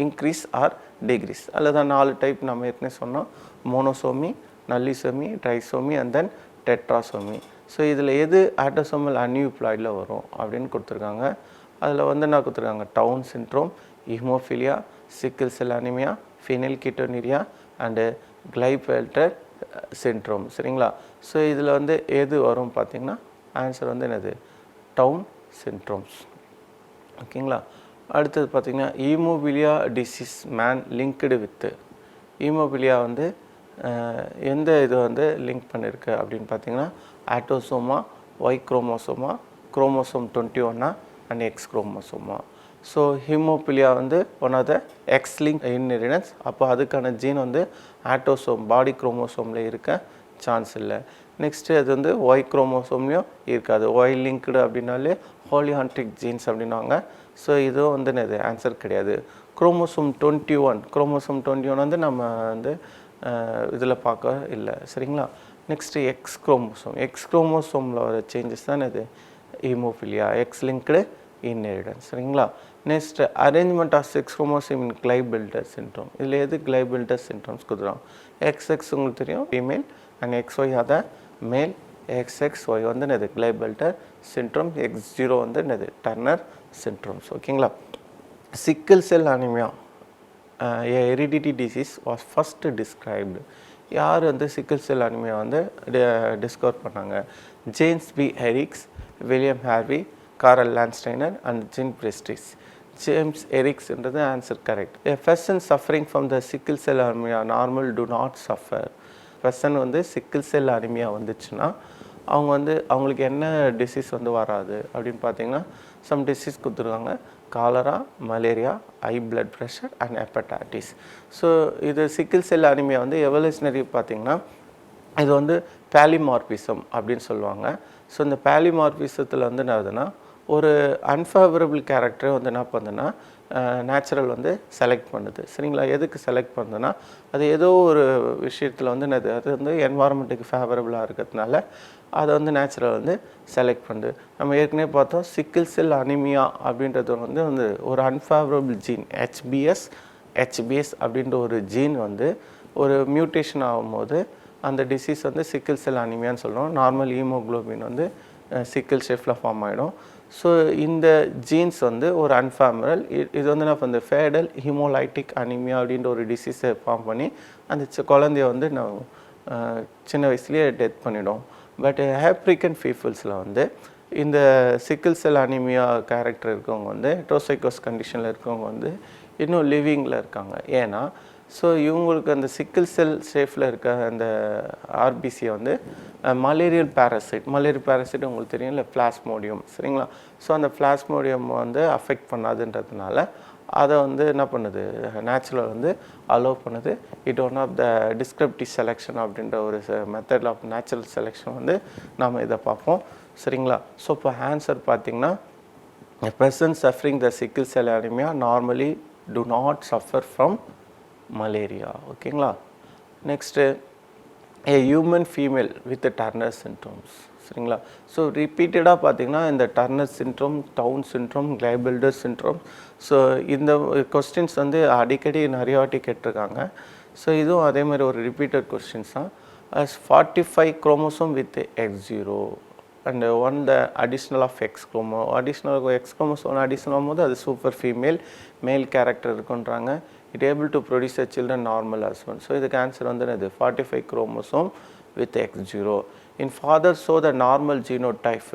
இன்க்ரீஸ் ஆர் டிக்ரீஸ் அல்லது 4 டைப் நம்ம ஏற்கனவே சொன்னோம். Monosomy, நல்லிசோமி, trisomy and then tetrasomy. So இதில் எது ஆட்டோசோமல் அன்யூப்ளாய்டில் வரும் அப்படின்னு கொடுத்துருக்காங்க. அதில் வந்து என்ன கொடுத்துருக்காங்க Down syndrome, haemophilia, sickle cell anaemia, phenylketonuria and Klinefelter syndrome. சரிங்களா? ஸோ இதில் வந்து எது வரும் பார்த்திங்கன்னா ஆன்சர் வந்து என்னது டவுன் சிண்ட்ரோம்ஸ். ஓகேங்களா? அடுத்தது பார்த்திங்கன்னா haemophilia disease man linked with haemophilia வந்து எந்த இது வந்து லிங்க் பண்ணியிருக்கு அப்படின்னு பார்த்தீங்கன்னா ஆட்டோசோமா, ஒய் குரோமோசோமா, குரோமோசோம் 21 அண்ட் எக்ஸ் குரோமோசோமா. ஸோ ஹீமோபிலியா வந்து one of the X link inheritance. அப்போ அதுக்கான ஜீன் வந்து ஆட்டோசோம் பாடி குரோமோசோமில் இருக்க சான்ஸ் இல்லை. நெக்ஸ்ட்டு அது வந்து ஒய் குரோமோசோம்லேயும் இருக்காது. ஒய் லிங்க்டு அப்படின்னாலே ஹோலியான்ட்ரிக் ஜீன்ஸ் அப்படின்னாங்க. ஸோ இதுவும் வந்து இது ஆன்சர் கிடையாது. குரோமோசோம் 21 வந்து நம்ம வந்து இதில் பார்க்க இல்லை. சரிங்களா? நெக்ஸ்ட்டு எக்ஸ் குரோமோசோமில் வர சேஞ்சஸ் தான் இது ஹீமோஃபிலியா, எக்ஸ் லிங்க்டு இன்ஹெரிடன்ஸ். சரிங்களா? Next arrangement of sex chromosome in Klinefelter syndrome. இதில் எது கிளைபில்டர் சிண்ட்ரோம்ஸ் கொடுத்துருவோம். எக்ஸ்எக்ஸ் உங்களுக்கு தெரியும் ஃபீமேல் அண்ட் எக்ஸ்ஒய் அதை மேல். XXY வந்து என்னது கிளைபில்டர் சிண்ட்ரோம். X0 வந்து என்னது டர்னர் சிண்ட்ரோம்ஸ். ஓகேங்களா? Sickle cell anaemia heredity disease was first described. யார் வந்து சிக்கிள் செல் அனிமியா வந்து டிஸ்கவர் பண்ணாங்க? James B Herricks, William Harvey, Karl Landsteiner and ஜின் பிரெஸ்டிஸ். ஜேம்ஸ் எரிக்ஸ்ன்றது answer correct. A person suffering from the sickle cell anemia normal do not suffer. Person வந்து சிக்கிள் செல் அனிமியா வந்துச்சுன்னா அவங்க வந்து அவங்களுக்கு என்ன டிசீஸ் வந்து வராது அப்படின்னு பார்த்தீங்கன்னா சம் டிசீஸ் கொடுத்துருக்காங்க. Cholera, malaria, high blood pressure and hepatitis. So இது சிக்கிள் செல் அனிமியா வந்து எவல்யூஷனரி பார்த்திங்கன்னா இது வந்து பாலிமார்பிசம் அப்படின்னு சொல்லுவாங்க. ஸோ இந்த பாலிமார்பிசத்தில் வந்து என்ன ஆகுதுன்னா ஒரு அன்ஃபேவரபிள் கேரக்டரை வந்து என்ன பண்ணுதுன்னா நேச்சுரல் வந்து செலக்ட் பண்ணுது. சரிங்களா? எதுக்கு செலக்ட் பண்ணுதுன்னா அது ஏதோ ஒரு விஷயத்தில் வந்து என்னது அது வந்து என்வாரன்மெண்ட்டுக்கு ஃபேவரபுளாக இருக்கிறதுனால அதை வந்து நேச்சுரல் வந்து செலக்ட் பண்ணுது. நம்ம ஏற்கனவே பார்த்தோம் சிக்கிள் செல் அனிமியா அப்படின்றது வந்து ஒரு அன்ஃபேவரபிள் ஜீன் ஹெச்பிஎஸ் அப்படின்ற ஒரு ஜீன் வந்து ஒரு மியூட்டேஷன் ஆகும்போது அந்த டிசீஸ் வந்து சிக்கிள் செல் அனிமியான்னு சொல்கிறோம். நார்மல் ஹீமோக்ளோபின் வந்து சிக்கிள் ஷேப்பில் ஃபார்ம் ஆகிடும். ஸோ இந்த ஜீன்ஸ் வந்து ஒரு அன்ஃபேவரல் இது வந்து நான் இந்த ஃபேடல் ஹீமோலைட்டிக் அனிமியா அப்படின்ற ஒரு டிசீஸை ஃபார்ம் பண்ணி அந்த குழந்தைய வந்து நான் சின்ன வயசுலேயே டெத் பண்ணிடும். பட் ஆப்ரிக்கன் பீப்புள்ஸில் வந்து இந்த சிக்கிள் செல் அனிமியா கேரக்டர் இருக்கவங்க வந்து ஹெட்ரோசைகோஸ் கண்டிஷனில் இருக்கவங்க வந்து இன்னும் லிவிங்கில் இருக்காங்க. ஏன்னா ஸோ இவங்களுக்கு அந்த சிக்கிள் செல் ஷேப்பில் இருக்க அந்த ஆர்பிசியை வந்து மலேரியல் பேரசைட் உங்களுக்கு தெரியும் இல்லை, பிளாஸ்மோடியம். சரிங்களா? ஸோ அந்த பிளாஸ்மோடியம் வந்து அஃபெக்ட் பண்ணாதுன்றதுனால அதை வந்து என்ன பண்ணுது நேச்சுரல் வந்து அலோவ் பண்ணுது. It one of the descriptive selection அப்படின்ற ஒரு மெத்தட் ஆஃப் நேச்சுரல் செலெக்ஷன் வந்து நாம் இதை பார்ப்போம். சரிங்களா? ஸோ இப்போ ஆன்சர் பார்த்திங்கன்னா a person suffering the sickle cell anemia normally do not suffer from malaria. ஓகேங்களா? Next a human female with the Turner syndromes. சரிங்களா? ஸோ ரிப்பீட்டடாக பார்த்தீங்கன்னா இந்த Turner syndrome, Down syndrome, Klinefelter syndrome, so இந்த கொஸ்டின்ஸ் வந்து அடிக்கடி நிறைய வாட்டி கேட்டிருக்காங்க. ஸோ இதுவும் அதே மாதிரி ஒரு ரிப்பீட்டட் கொஸ்டின்ஸ் தான். 45 chromosome with X0 and one the additional of X chromosome additional ஆகும்போது அது சூப்பர் ஃபீமேல் மேல் கேரக்டர் இருக்குன்றாங்க. it able to produce a children normal as well. So இதுக்கு ஆன்சர் வந்து என்னது 45 chromosome with X0. in father show the normal genotype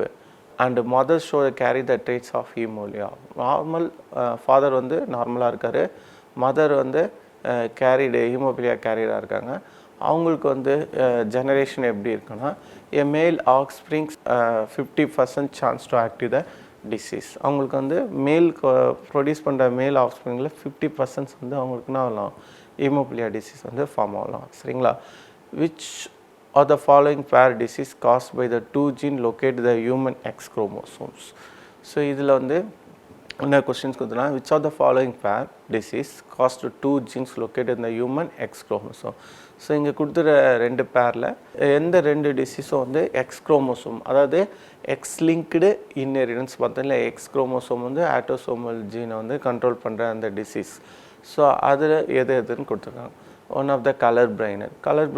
and mother show the carry the traits of hemolia. Normal father வந்து நார்மலாக இருக்கார், மதர் வந்து ஹீமோபிலியா கேரியராக இருக்காங்க. அவங்களுக்கு வந்து ஜெனரேஷன் எப்படி இருக்குன்னா a male offspring 50% chance to active the disease. அவங்களுக்கு வந்து மேல் ப்ரொடியூஸ் பண்ணுற மேல் ஆஃப்ஸ்ப்ரிங்கில் 50% வந்து அவங்களுக்கு என்ன ஆகலாம் ஹீமோபிலியா டிசீஸ் வந்து ஃபார்ம் ஆகலாம். சரிங்களா? which are the following pair disease caused by the 2 gene located the human X chromosomes. So இதில் வந்து என்ன கொஸ்டின்ஸ் கொடுத்தனா which are the following pair disease caused to 2 genes located in the human X chromosome. So இங்கே கொடுத்துற 2 பேரில் எந்த 2 டிசீஸும் வந்து எக்ஸ் குரோமோசோம், அதாவது எக்ஸ் லிங்க்டு இன்ஹெரிடன்ஸ் பார்த்தோம் இல்லை, எக்ஸ் குரோமோசோம் வந்து ஆட்டோசோமல் ஜீனை வந்து கண்ட்ரோல் பண்ணுற அந்த டிசீஸ். ஸோ அதில் எதுன்னு கொடுத்துருக்காங்க. One of the colour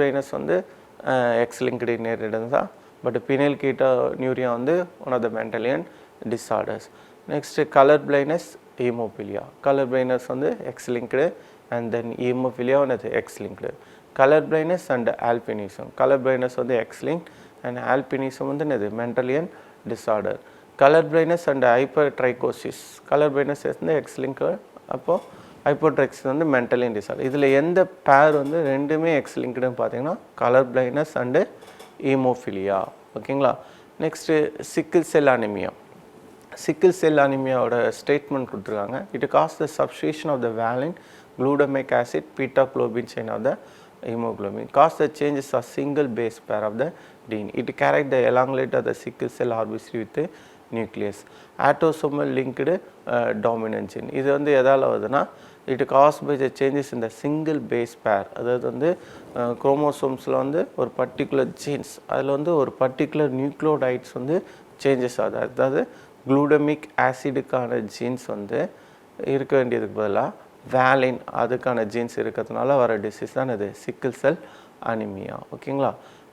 blindness வந்து எக்ஸ் லிங்க்டு இன்ஹெரிடன்ஸ் தான். பட் பினைல் கீட்டோனியூரியா வந்து one of the Mendelian disorders. Next colour blindness, haemophilia வந்து X linked and then haemophilia வந்து X linked. Colour blindness and albinism, colour blindness வந்து எக்ஸ் லிங்க் அண்ட் ஆல்பினிசம் வந்து என்னது Mendelian disorder. Colour blindness and hypertrichosis, colour blindness வந்து எக்ஸ் லிங்க், அப்போது ஹைப்போட்ரெக்சிஸ் வந்து மென்டலி டிசார்டர். இதில் எந்த பேர் வந்து ரெண்டுமே எக்ஸ் லிங்க்டுன்னு பார்த்தீங்கன்னா கலர் பிளைண்ட்னஸ் அண்டு ஹீமோஃபிலியா. ஓகேங்களா. Next sickle cell anaemia. Sickle cell அனிமியாவோட ஸ்டேட்மெண்ட் கொடுத்துருக்காங்க. It causes the substitution of the valine glutamic acid beta globin chain of the hemoglobin cause the changes of single base pair of the DNA. It carried the elongate of the sickle cell RBC with the nucleus. Autosomal linked dominant gene. இது வந்து எதால வருதுன்னா it caused by the changes in the single base pair. அதாவது வந்து குரோமோசோம்ஸில் வந்து ஒரு பர்டிகுலர் ஜீன்ஸ் அதில் வந்து ஒரு பர்டிகுலர் நியூக்ளியோடைட்ஸ் வந்து சேஞ்சஸ் ஆகுது. அதாவது குளூட்டமிக் ஆசிடுக்கான ஜீன்ஸ் வந்து இருக்க வேண்டியதுக்கு பதிலாக வேலின் அதுக்கான ஜீன்ஸ் இருக்கிறதுனால வர டிசீஸ் தான் இது சிக்கிள் செல் அனிமியா. ஓகேங்களா.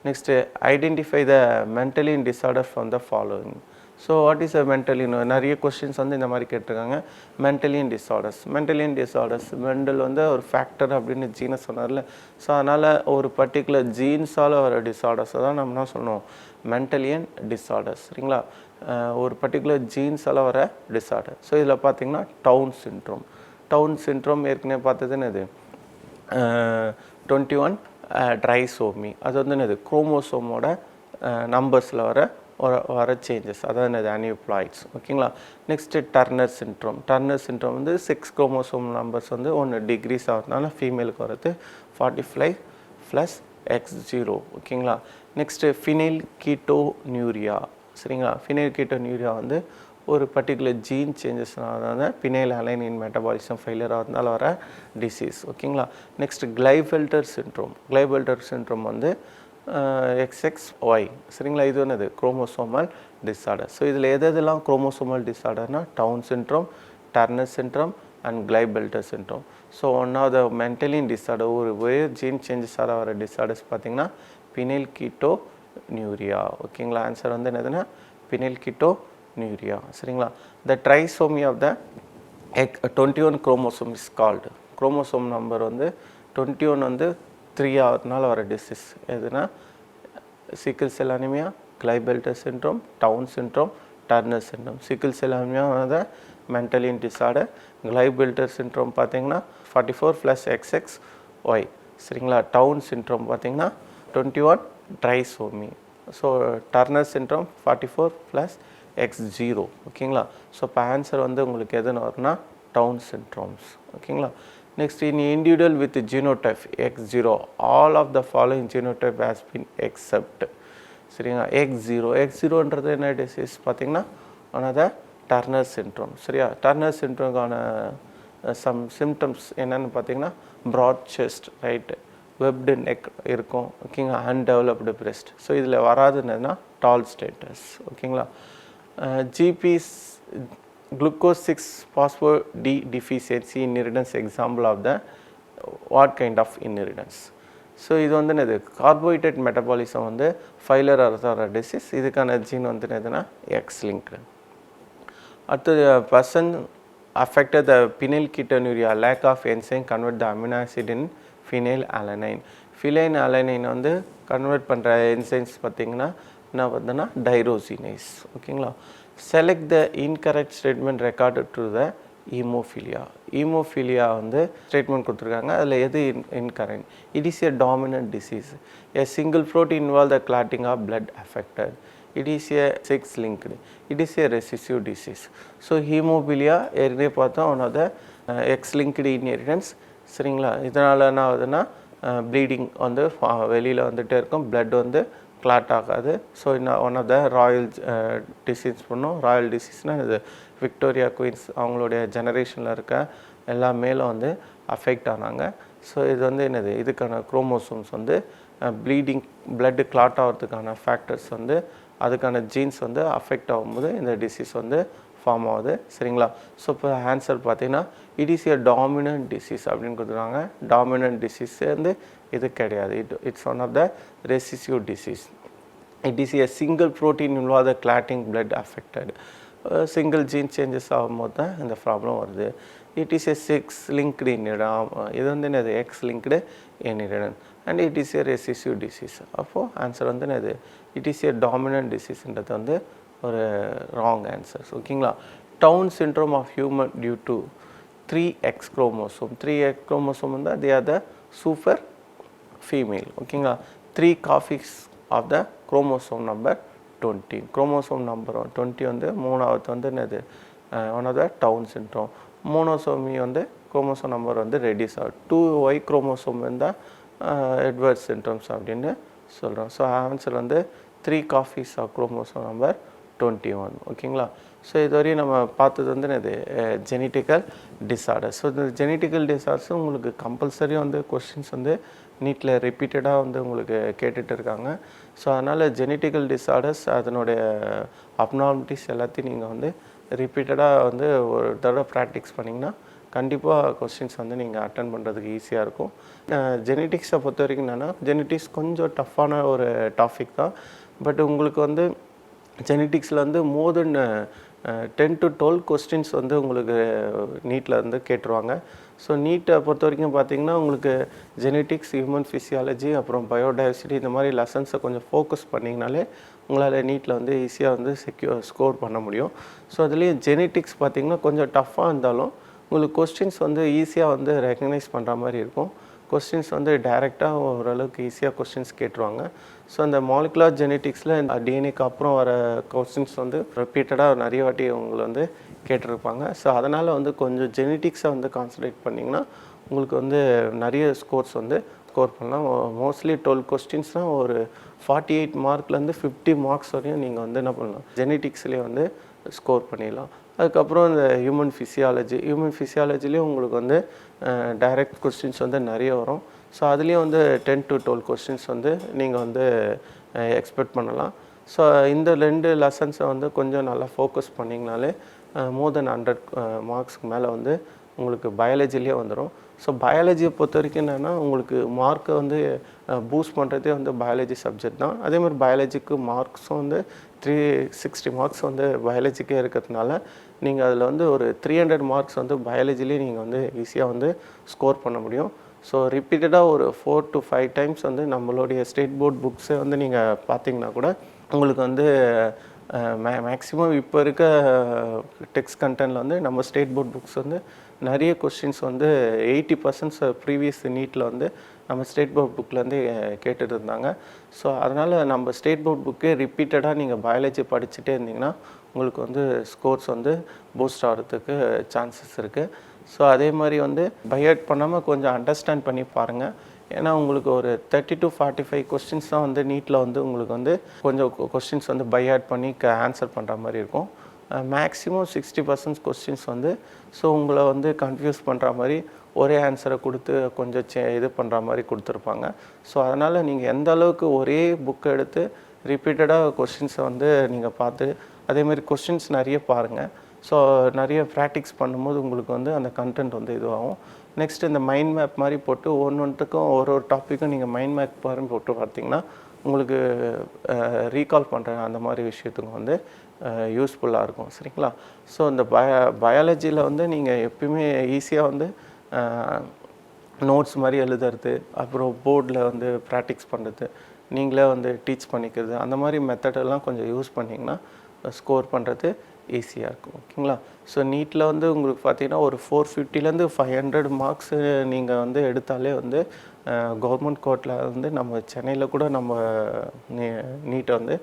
Next identify the Mendelian disorder from the following. So what is a Mendelian, நிறைய கொஸ்டின்ஸ் வந்து இந்த மாதிரி கேட்டிருக்காங்க. Mendelian disorders. Mendelian disorders Mendel வந்து ஒரு ஃபேக்டர் அப்படின்னு ஜீனை சொன்னார்ல. ஸோ அதனால் ஒரு பர்டிகுலர் ஜீன்ஸால் வர டிஸார்டர்ஸை தான் நம்ம என்ன சொல்லணும், மென்டலியன் டிஸார்டர்ஸ். சரிங்களா. ஒரு பர்டிகுலர் ஜீன்ஸால் வர டிஸார்டர். ஸோ இதில் பார்த்தீங்கன்னா டவுன் சிண்ட்ரோம். டவுன் சிண்ட்ரோம் ஏற்கனவே பார்த்தது என்னது 21 ட்ரைசோமி. அது வந்து என்னது குரோமோசோமோட நம்பர்ஸில் வர சேஞ்சஸ், அதாவது என்னது அனியூப்ளாய்ட்ஸ். ஓகேங்களா. Next turner syndrome. Turner syndrome வந்து 6 குரோமோசோம் நம்பர்ஸ் வந்து 1 டிகிரீஸ் ஆகிறதுனால ஃபீமேலுக்கு வரது 45 + X0. ஓகேங்களா. Next phenylketonuria. சரிங்களா. ஃபினைல் கீட்டோனியூரியா வந்து ஒரு பர்டிகுலர் ஜீன் சேஞ்சஸ்னால பினைல் அலைனின் மெட்டபாலிசம் ஃபெயிலியர் ஆகிறதுனால வர டிசீஸ். ஓகேங்களா. Next Klinefelter syndrome. Klinefelter syndrome வந்து XXY. சரிங்களா. இது என்னது குரோமோசோமல் டிஸார்டர். ஸோ இதில் எதெல்லாம் குரோமோசோமல் டிஸார்டர்னா Down syndrome, Turner syndrome and Klinefelter syndrome. So one of the Mendelian disorder ஒரு ஜீன் சேஞ்சஸால் வர டிஸார்டர்ஸ் பார்த்தீங்கன்னா பினைல் கீட்டோனியூரியா. ஓகேங்களா. ஆன்சர் வந்து என்னதுன்னா பினைல் கீட்டோனியூரியா. சரிங்களா. The trisomy of the 21 chromosome is called. Chromosome number வந்து 21 வந்து 3 ஆகிறதுனால வர டிசீஸ் எதுனா sickle cell anaemia, Klinefelter syndrome, Down syndrome, Turner syndrome. Sickle cell anaemia வந்து மென்டலி டிஸார்டர். கிளைபெல்டர் சிண்ட்ரோம் பார்த்தீங்கன்னா 44 + XXY. சரிங்களா. டவுன் சிண்ட்ரோம் பார்த்தீங்கன்னா 21 trisomy. So Turner syndrome 44 + X0. ஓகேங்களா. ஸோ இப்போ ஆன்சர் வந்து உங்களுக்கு எதுன்னு வரும்னா டவுன் சிண்ட்ரோம்ஸ். ஓகேங்களா. Next in individual with genotype X0 all of the following genotype has been except. சரிங்களா. X0ன்றது என்ன டிசீஸ் பார்த்தீங்கன்னா ஆனது டர்னர் சிண்ட்ரோம். சரியா. டர்னர் சிண்ட்ரோம்கான சம் சிம்டம்ஸ் என்னென்னு பார்த்தீங்கன்னா broad chest, right, webbed neck இருக்கும். ஓகேங்களா. Undeveloped breast. ஸோ இதில் வராதுன்னா டால் ஸ்டேட்டஸ். ஓகேங்களா. GP's glucose 6 phosphate D deficiency inheritance example of the what kind of inheritance. So இது வந்து என்னது கார்போஹைட்ரேட் மெட்டபாலிசம் வந்து ஃபெயிலியர் ஆகிற டிசீஸ். இதுக்கான ஜீன் வந்து என்னதுன்னா எக்ஸ் லிங்க்டு. அடுத்தது person affected the phenylketonuria lack of enzyme convert the amino acid in phenylalanine. phenylalanine வந்து கன்வெர்ட் பண்ணுற என்சைம்ஸ் பார்த்தீங்கன்னா என்ன பார்த்தோன்னா டைரோசினேஸ். ஓகேங்களா. Select the incorrect statement record to the haemophilia. Haemophilia வந்து ஸ்டேட்மெண்ட் கொடுத்துருக்காங்க. அதில் எது incorrect? It is a dominant disease. A single protein involve the clotting of blood affected. It is a sex linked. It is a recessive disease. So haemophilia ஏற்கனவே பார்த்தோம் one of the X linked inheritance. சரிங்களா. இதனால் என்ன ஆகுதுன்னா ப்ளீடிங் வந்து வெளியில் வந்துகிட்டே இருக்கும், பிளட் வந்து கிளாட் ஆகாது. ஸோ இன்னும் one of the royal disease பண்ணோம். ராயல் டிசீஸ்னால் இது விக்டோரியா குயின்ஸ் அவங்களுடைய ஜெனரேஷனில் இருக்க எல்லா மேலும் வந்து அஃபெக்ட் ஆனாங்க. ஸோ இது வந்து என்னது இதுக்கான குரோமோசோம்ஸ் வந்து ப்ளீடிங் பிளட்டு கிளாட் ஆகிறதுக்கான ஃபேக்டர்ஸ் வந்து அதுக்கான ஜீன்ஸ் வந்து அஃபெக்ட் ஆகும்போது இந்த டிசீஸ் வந்து ஃபார்ம் ஆகுது. சரிங்களா. ஸோ இப்போ ஆன்சர் பார்த்தீங்கன்னா it is a dominant disease அப்படின்னு கொடுத்துருவாங்க. டாமினன்ட் டிசீஸ் வந்து இது கிடையாது. It's one of the recessive disease. It is a single protein involve the clotting blood affected. Single gene changes ஆகும்போது தான் இந்த ப்ராப்ளம் வருது. It is a sex linked inheritance. இது வந்து என்னது X linked inheritance and it is a recessive disease. அப்போது ஆன்சர் வந்து என்னது இட் இஸ் எ டாமினன்ட் டிசீஸ்ன்றது வந்து ஒரு ராங் ஆன்சர்ஸ். ஓகேங்களா. Down syndrome of human due to 3X chromosome. 3X chromosome வந்து they are the super female. ஓகேங்களா, 3 copies of the chromosome number 20. chromosome number 20 வந்து மூணாவது வந்து என்னது one of the Down syndrome. Monosomy வந்து குரோமோசோம் நம்பர் வந்து ரெடியூஸ் ஆகும். 2Y குரோமோசோம் இருந்தால் எட்வர்ட் சிண்ட்ரோம்ஸ் அப்படின்னு சொல்கிறோம். ஸோ ஆன்சர் வந்து 3 காப்பீஸ் ஆஃப் குரோமோசோம் நம்பர் 21. ஓகேங்களா, ஸோ இதுவரையும் நம்ம பார்த்தது வந்து என்னது ஜெனட்டிக்கல் டிஸார்டர்ஸ். ஸோ இந்த ஜெனட்டிக்கல் டிஸார்டர்ஸ் உங்களுக்கு கம்பல்சரி வந்து கொஸ்டின்ஸ் வந்து நீட்டில் ரிப்பீட்டடாக வந்து உங்களுக்கு கேட்டுட்டு இருக்காங்க. ஸோ அதனால் ஜெனட்டிக்கல் டிஸார்டர்ஸ் அதனுடைய அப்நார்மலிட்டிஸ் எல்லாத்தையும் நீங்கள் வந்து ரிப்பீட்டடாக வந்து ஒரு தடவை ப்ராக்டிஸ் பண்ணிங்கன்னா கண்டிப்பாக கொஸ்டின்ஸ் வந்து நீங்கள் அட்டன் பண்ணுறதுக்கு ஈஸியாக இருக்கும். ஜெனட்டிக்ஸை பொறுத்த வரைக்கும் என்னென்னா ஜெனட்டிக்ஸ் கொஞ்சம் டஃப்பான ஒரு டாபிக் தான். பட் உங்களுக்கு வந்து ஜெனட்டிக்ஸில் வந்து மோர் தென் 10 to 12 கொஸ்டின்ஸ் வந்து உங்களுக்கு நீட்டில் வந்து கேட்டுருவாங்க. ஸோ நீட்டை பொறுத்த வரைக்கும் பார்த்திங்கன்னா உங்களுக்கு ஜெனட்டிக்ஸ், ஹியூமன் ஃபிசியாலஜி, அப்புறம் பயோடைவர்சிட்டி இந்த மாதிரி லெசன்ஸை கொஞ்சம் ஃபோக்கஸ் பண்ணிங்கனாலே உங்களால் நீட்டில் வந்து ஈஸியாக வந்து ஸ்கோர் பண்ண முடியும். ஸோ அதுலேயும் ஜெனட்டிக்ஸ் பார்த்திங்கன்னா கொஞ்சம் டஃப்பாக இருந்தாலும் உங்களுக்கு கொஸ்டின்ஸ் வந்து ஈஸியாக வந்து ரெக்கக்னைஸ் பண்ணுற மாதிரி இருக்கும். கொஸ்டின்ஸ் வந்து டைரெக்டாக ஓரளவுக்கு ஈஸியாக கொஸ்டின்ஸ் கேட்டுருவாங்க. ஸோ அந்த மாலிகுலர் ஜெனட்டிக்ஸில் டிஎன்ஏக்கு அப்புறம் வர கொஸ்டின்ஸ் வந்து ரிப்பீட்டடாக நிறைய வாட்டி உங்களை வந்து கேட்டிருப்பாங்க. ஸோ அதனால் வந்து கொஞ்சம் ஜெனட்டிக்ஸை வந்து கான்சன்ட்ரேட் பண்ணிங்கன்னா உங்களுக்கு வந்து நிறைய ஸ்கோர்ஸ் வந்து ஸ்கோர் பண்ணலாம். மோஸ்ட்லி 12 கொஸ்டின்ஸ்னால் ஒரு 48 மார்க்லேருந்து 50 மார்க்ஸ் வரையும் நீங்கள் வந்து என்ன பண்ணலாம் ஜெனட்டிக்ஸ்லேயே வந்து ஸ்கோர் பண்ணிடலாம். அதுக்கப்புறம் இந்த ஹியூமன் ஃபிசியாலஜிலையும் உங்களுக்கு வந்து டைரக்ட் கொஸ்டின்ஸ் வந்து நிறைய வரும். ஸோ அதுலேயும் வந்து 10 to 12 கொஸ்டின்ஸ் வந்து நீங்கள் வந்து எக்ஸ்பெக்ட் பண்ணலாம். ஸோ இந்த 2 லெசன்ஸை வந்து கொஞ்சம் நல்லா ஃபோக்கஸ் பண்ணிங்கனாலே மோர் தென் 100 மார்க்ஸ்க்கு மேலே வந்து உங்களுக்கு பயாலஜிலேயே வந்துடும். ஸோ பயாலஜியை பொறுத்த வரைக்கும் என்னென்னா உங்களுக்கு மார்க்கை வந்து பூஸ்ட் பண்ணுறதே வந்து பயாலஜி சப்ஜெக்ட் தான். அதேமாதிரி பயாலஜிக்கு மார்க்ஸும் வந்து 360 மார்க்ஸ் வந்து பயாலஜிக்கே இருக்கிறதுனால நீங்கள் அதில் வந்து ஒரு 300 மார்க்ஸ் வந்து பயாலஜிலேயே நீங்கள் வந்து ஈஸியாக வந்து ஸ்கோர் பண்ண முடியும். ஸோ ரிப்பீட்டடாக ஒரு 4 to 5 டைம்ஸ் வந்து நம்மளுடைய ஸ்டேட் போர்ட் புக்ஸை வந்து நீங்கள் பார்த்தீங்கன்னா கூட உங்களுக்கு வந்து மேக்ஸிமம் இப்போ இருக்க டெக்ஸ்ட் கண்டென்ட்டில் வந்து நம்ம ஸ்டேட் போர்ட் புக்ஸ் வந்து நிறைய கொஸ்டின்ஸ் வந்து 80% ப்ரீவியஸ் நீட்டில் வந்து நம்ம ஸ்டேட் போர்ட் புக்கிலேருந்து கேட்டுட்டு இருந்தாங்க. ஸோ அதனால் நம்ம ஸ்டேட் போர்ட் புக்கே ரிப்பீட்டடாக நீங்கள் பயாலஜி படிச்சுட்டே இருந்தீங்கன்னா உங்களுக்கு வந்து ஸ்கோர்ஸ் வந்து பூஸ்ட் ஆகிறதுக்கு சான்சஸ் இருக்குது. ஸோ அதே மாதிரி வந்து பைஹார்ட் பண்ணாமல் கொஞ்சம் அண்டர்ஸ்டாண்ட் பண்ணி பாருங்கள். ஏன்னா உங்களுக்கு ஒரு 30 to 45 கொஸ்டின்ஸ் தான் வந்து நீட்டில் வந்து உங்களுக்கு வந்து கொஞ்சம் கொஸ்டின்ஸ் வந்து பைஹார்ட் பண்ணி ஆன்சர் பண்ணுற மாதிரி இருக்கும். மேக்ஸிமம் 60% கொஸ்டின்ஸ் வந்து ஸோ உங்களை வந்து கன்ஃபியூஸ் பண்ணுற மாதிரி ஒரே ஆன்சரை கொடுத்து கொஞ்சம் இது பண்ணுற மாதிரி கொடுத்துருப்பாங்க. ஸோ அதனால் நீங்கள் எந்த அளவுக்கு ஒரே புக்கை எடுத்து ரிப்பீட்டடாக கொஸ்டின்ஸை வந்து நீங்கள் பார்த்து அதேமாதிரி கொஸ்டின்ஸ் நிறைய பாருங்கள். ஸோ நிறைய ப்ராக்டிக்ஸ் பண்ணும்போது உங்களுக்கு வந்து அந்த கண்டென்ட் வந்து இதுவாகும். நெக்ஸ்ட் இந்த மைண்ட் மேப் மாதிரி போட்டு ஒன்றுக்கும் ஒரு டாப்பிக்கும் நீங்கள் மைண்ட் மேப் மாதிரி போட்டு பார்த்தீங்கன்னா உங்களுக்கு ரீகால் பண்ணுற அந்த மாதிரி விஷயத்துக்கு வந்து யூஸ்ஃபுல்லாக இருக்கும். சரிங்களா, ஸோ இந்த பயாலஜியில் வந்து நீங்கள் எப்பயுமே ஈஸியாக வந்து நோட்ஸ் மாதிரி எழுதுறது, அப்புறம் போர்டில் வந்து ப்ராக்டிக்ஸ் பண்ணுறது, நீங்களே வந்து டீச் பண்ணிக்கிறது, அந்த மாதிரி மெத்தடெல்லாம் கொஞ்சம் யூஸ் பண்ணிங்கன்னா ஸ்கோர் பண்ணுறது ஈஸியாக இருக்கும். ஓகேங்களா, ஸோ நீட்டில் வந்து உங்களுக்கு பார்த்தீங்கன்னா ஒரு 450லேருந்து 500 மார்க்ஸு நீங்கள் வந்து எடுத்தாலே வந்து கவர்மெண்ட் கோர்ட்டில் வந்து நம்ம சென்னையில் கூட நம்ம நீட்டை வந்து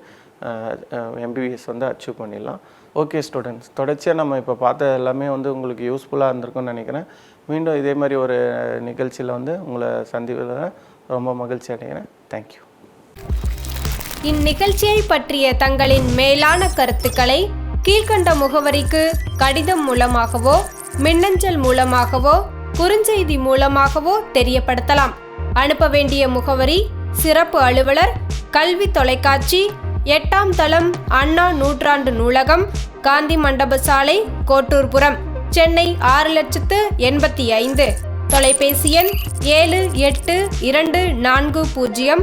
MBBS வந்து அச்சீவ் பண்ணிடலாம். ஓகே ஸ்டூடெண்ட்ஸ், தொடர்ச்சியாக நம்ம இப்போ பார்த்த எல்லாமே வந்து உங்களுக்கு யூஸ்ஃபுல்லாக இருந்திருக்கும்னு நினைக்கிறேன். மீண்டும் இதே மாதிரி ஒரு நிகழ்ச்சியில் வந்து உங்களை சந்திப்பதில் ரொம்ப மகிழ்ச்சி அடைகிறேன். தேங்க்யூ. இந்நிகழ்ச்சியை பற்றிய தங்களின் மேலான கருத்துக்களை கீழ்கண்ட முகவரிக்கு கடிதம் மூலமாகவோ மின்னஞ்சல் மூலமாகவோ குறுஞ்செய்தி மூலமாகவோ தெரியப்படுத்தலாம். அனுப்ப வேண்டிய முகவரி: சிறப்பு அலுவலர், கல்வி தொலைக்காட்சி, 8ஆம் தளம், அண்ணா நூற்றாண்டு நூலகம், காந்தி மண்டப சாலை, கோட்டூர்புரம், சென்னை 6,85,000. தொலைபேசி எண் 7824015000.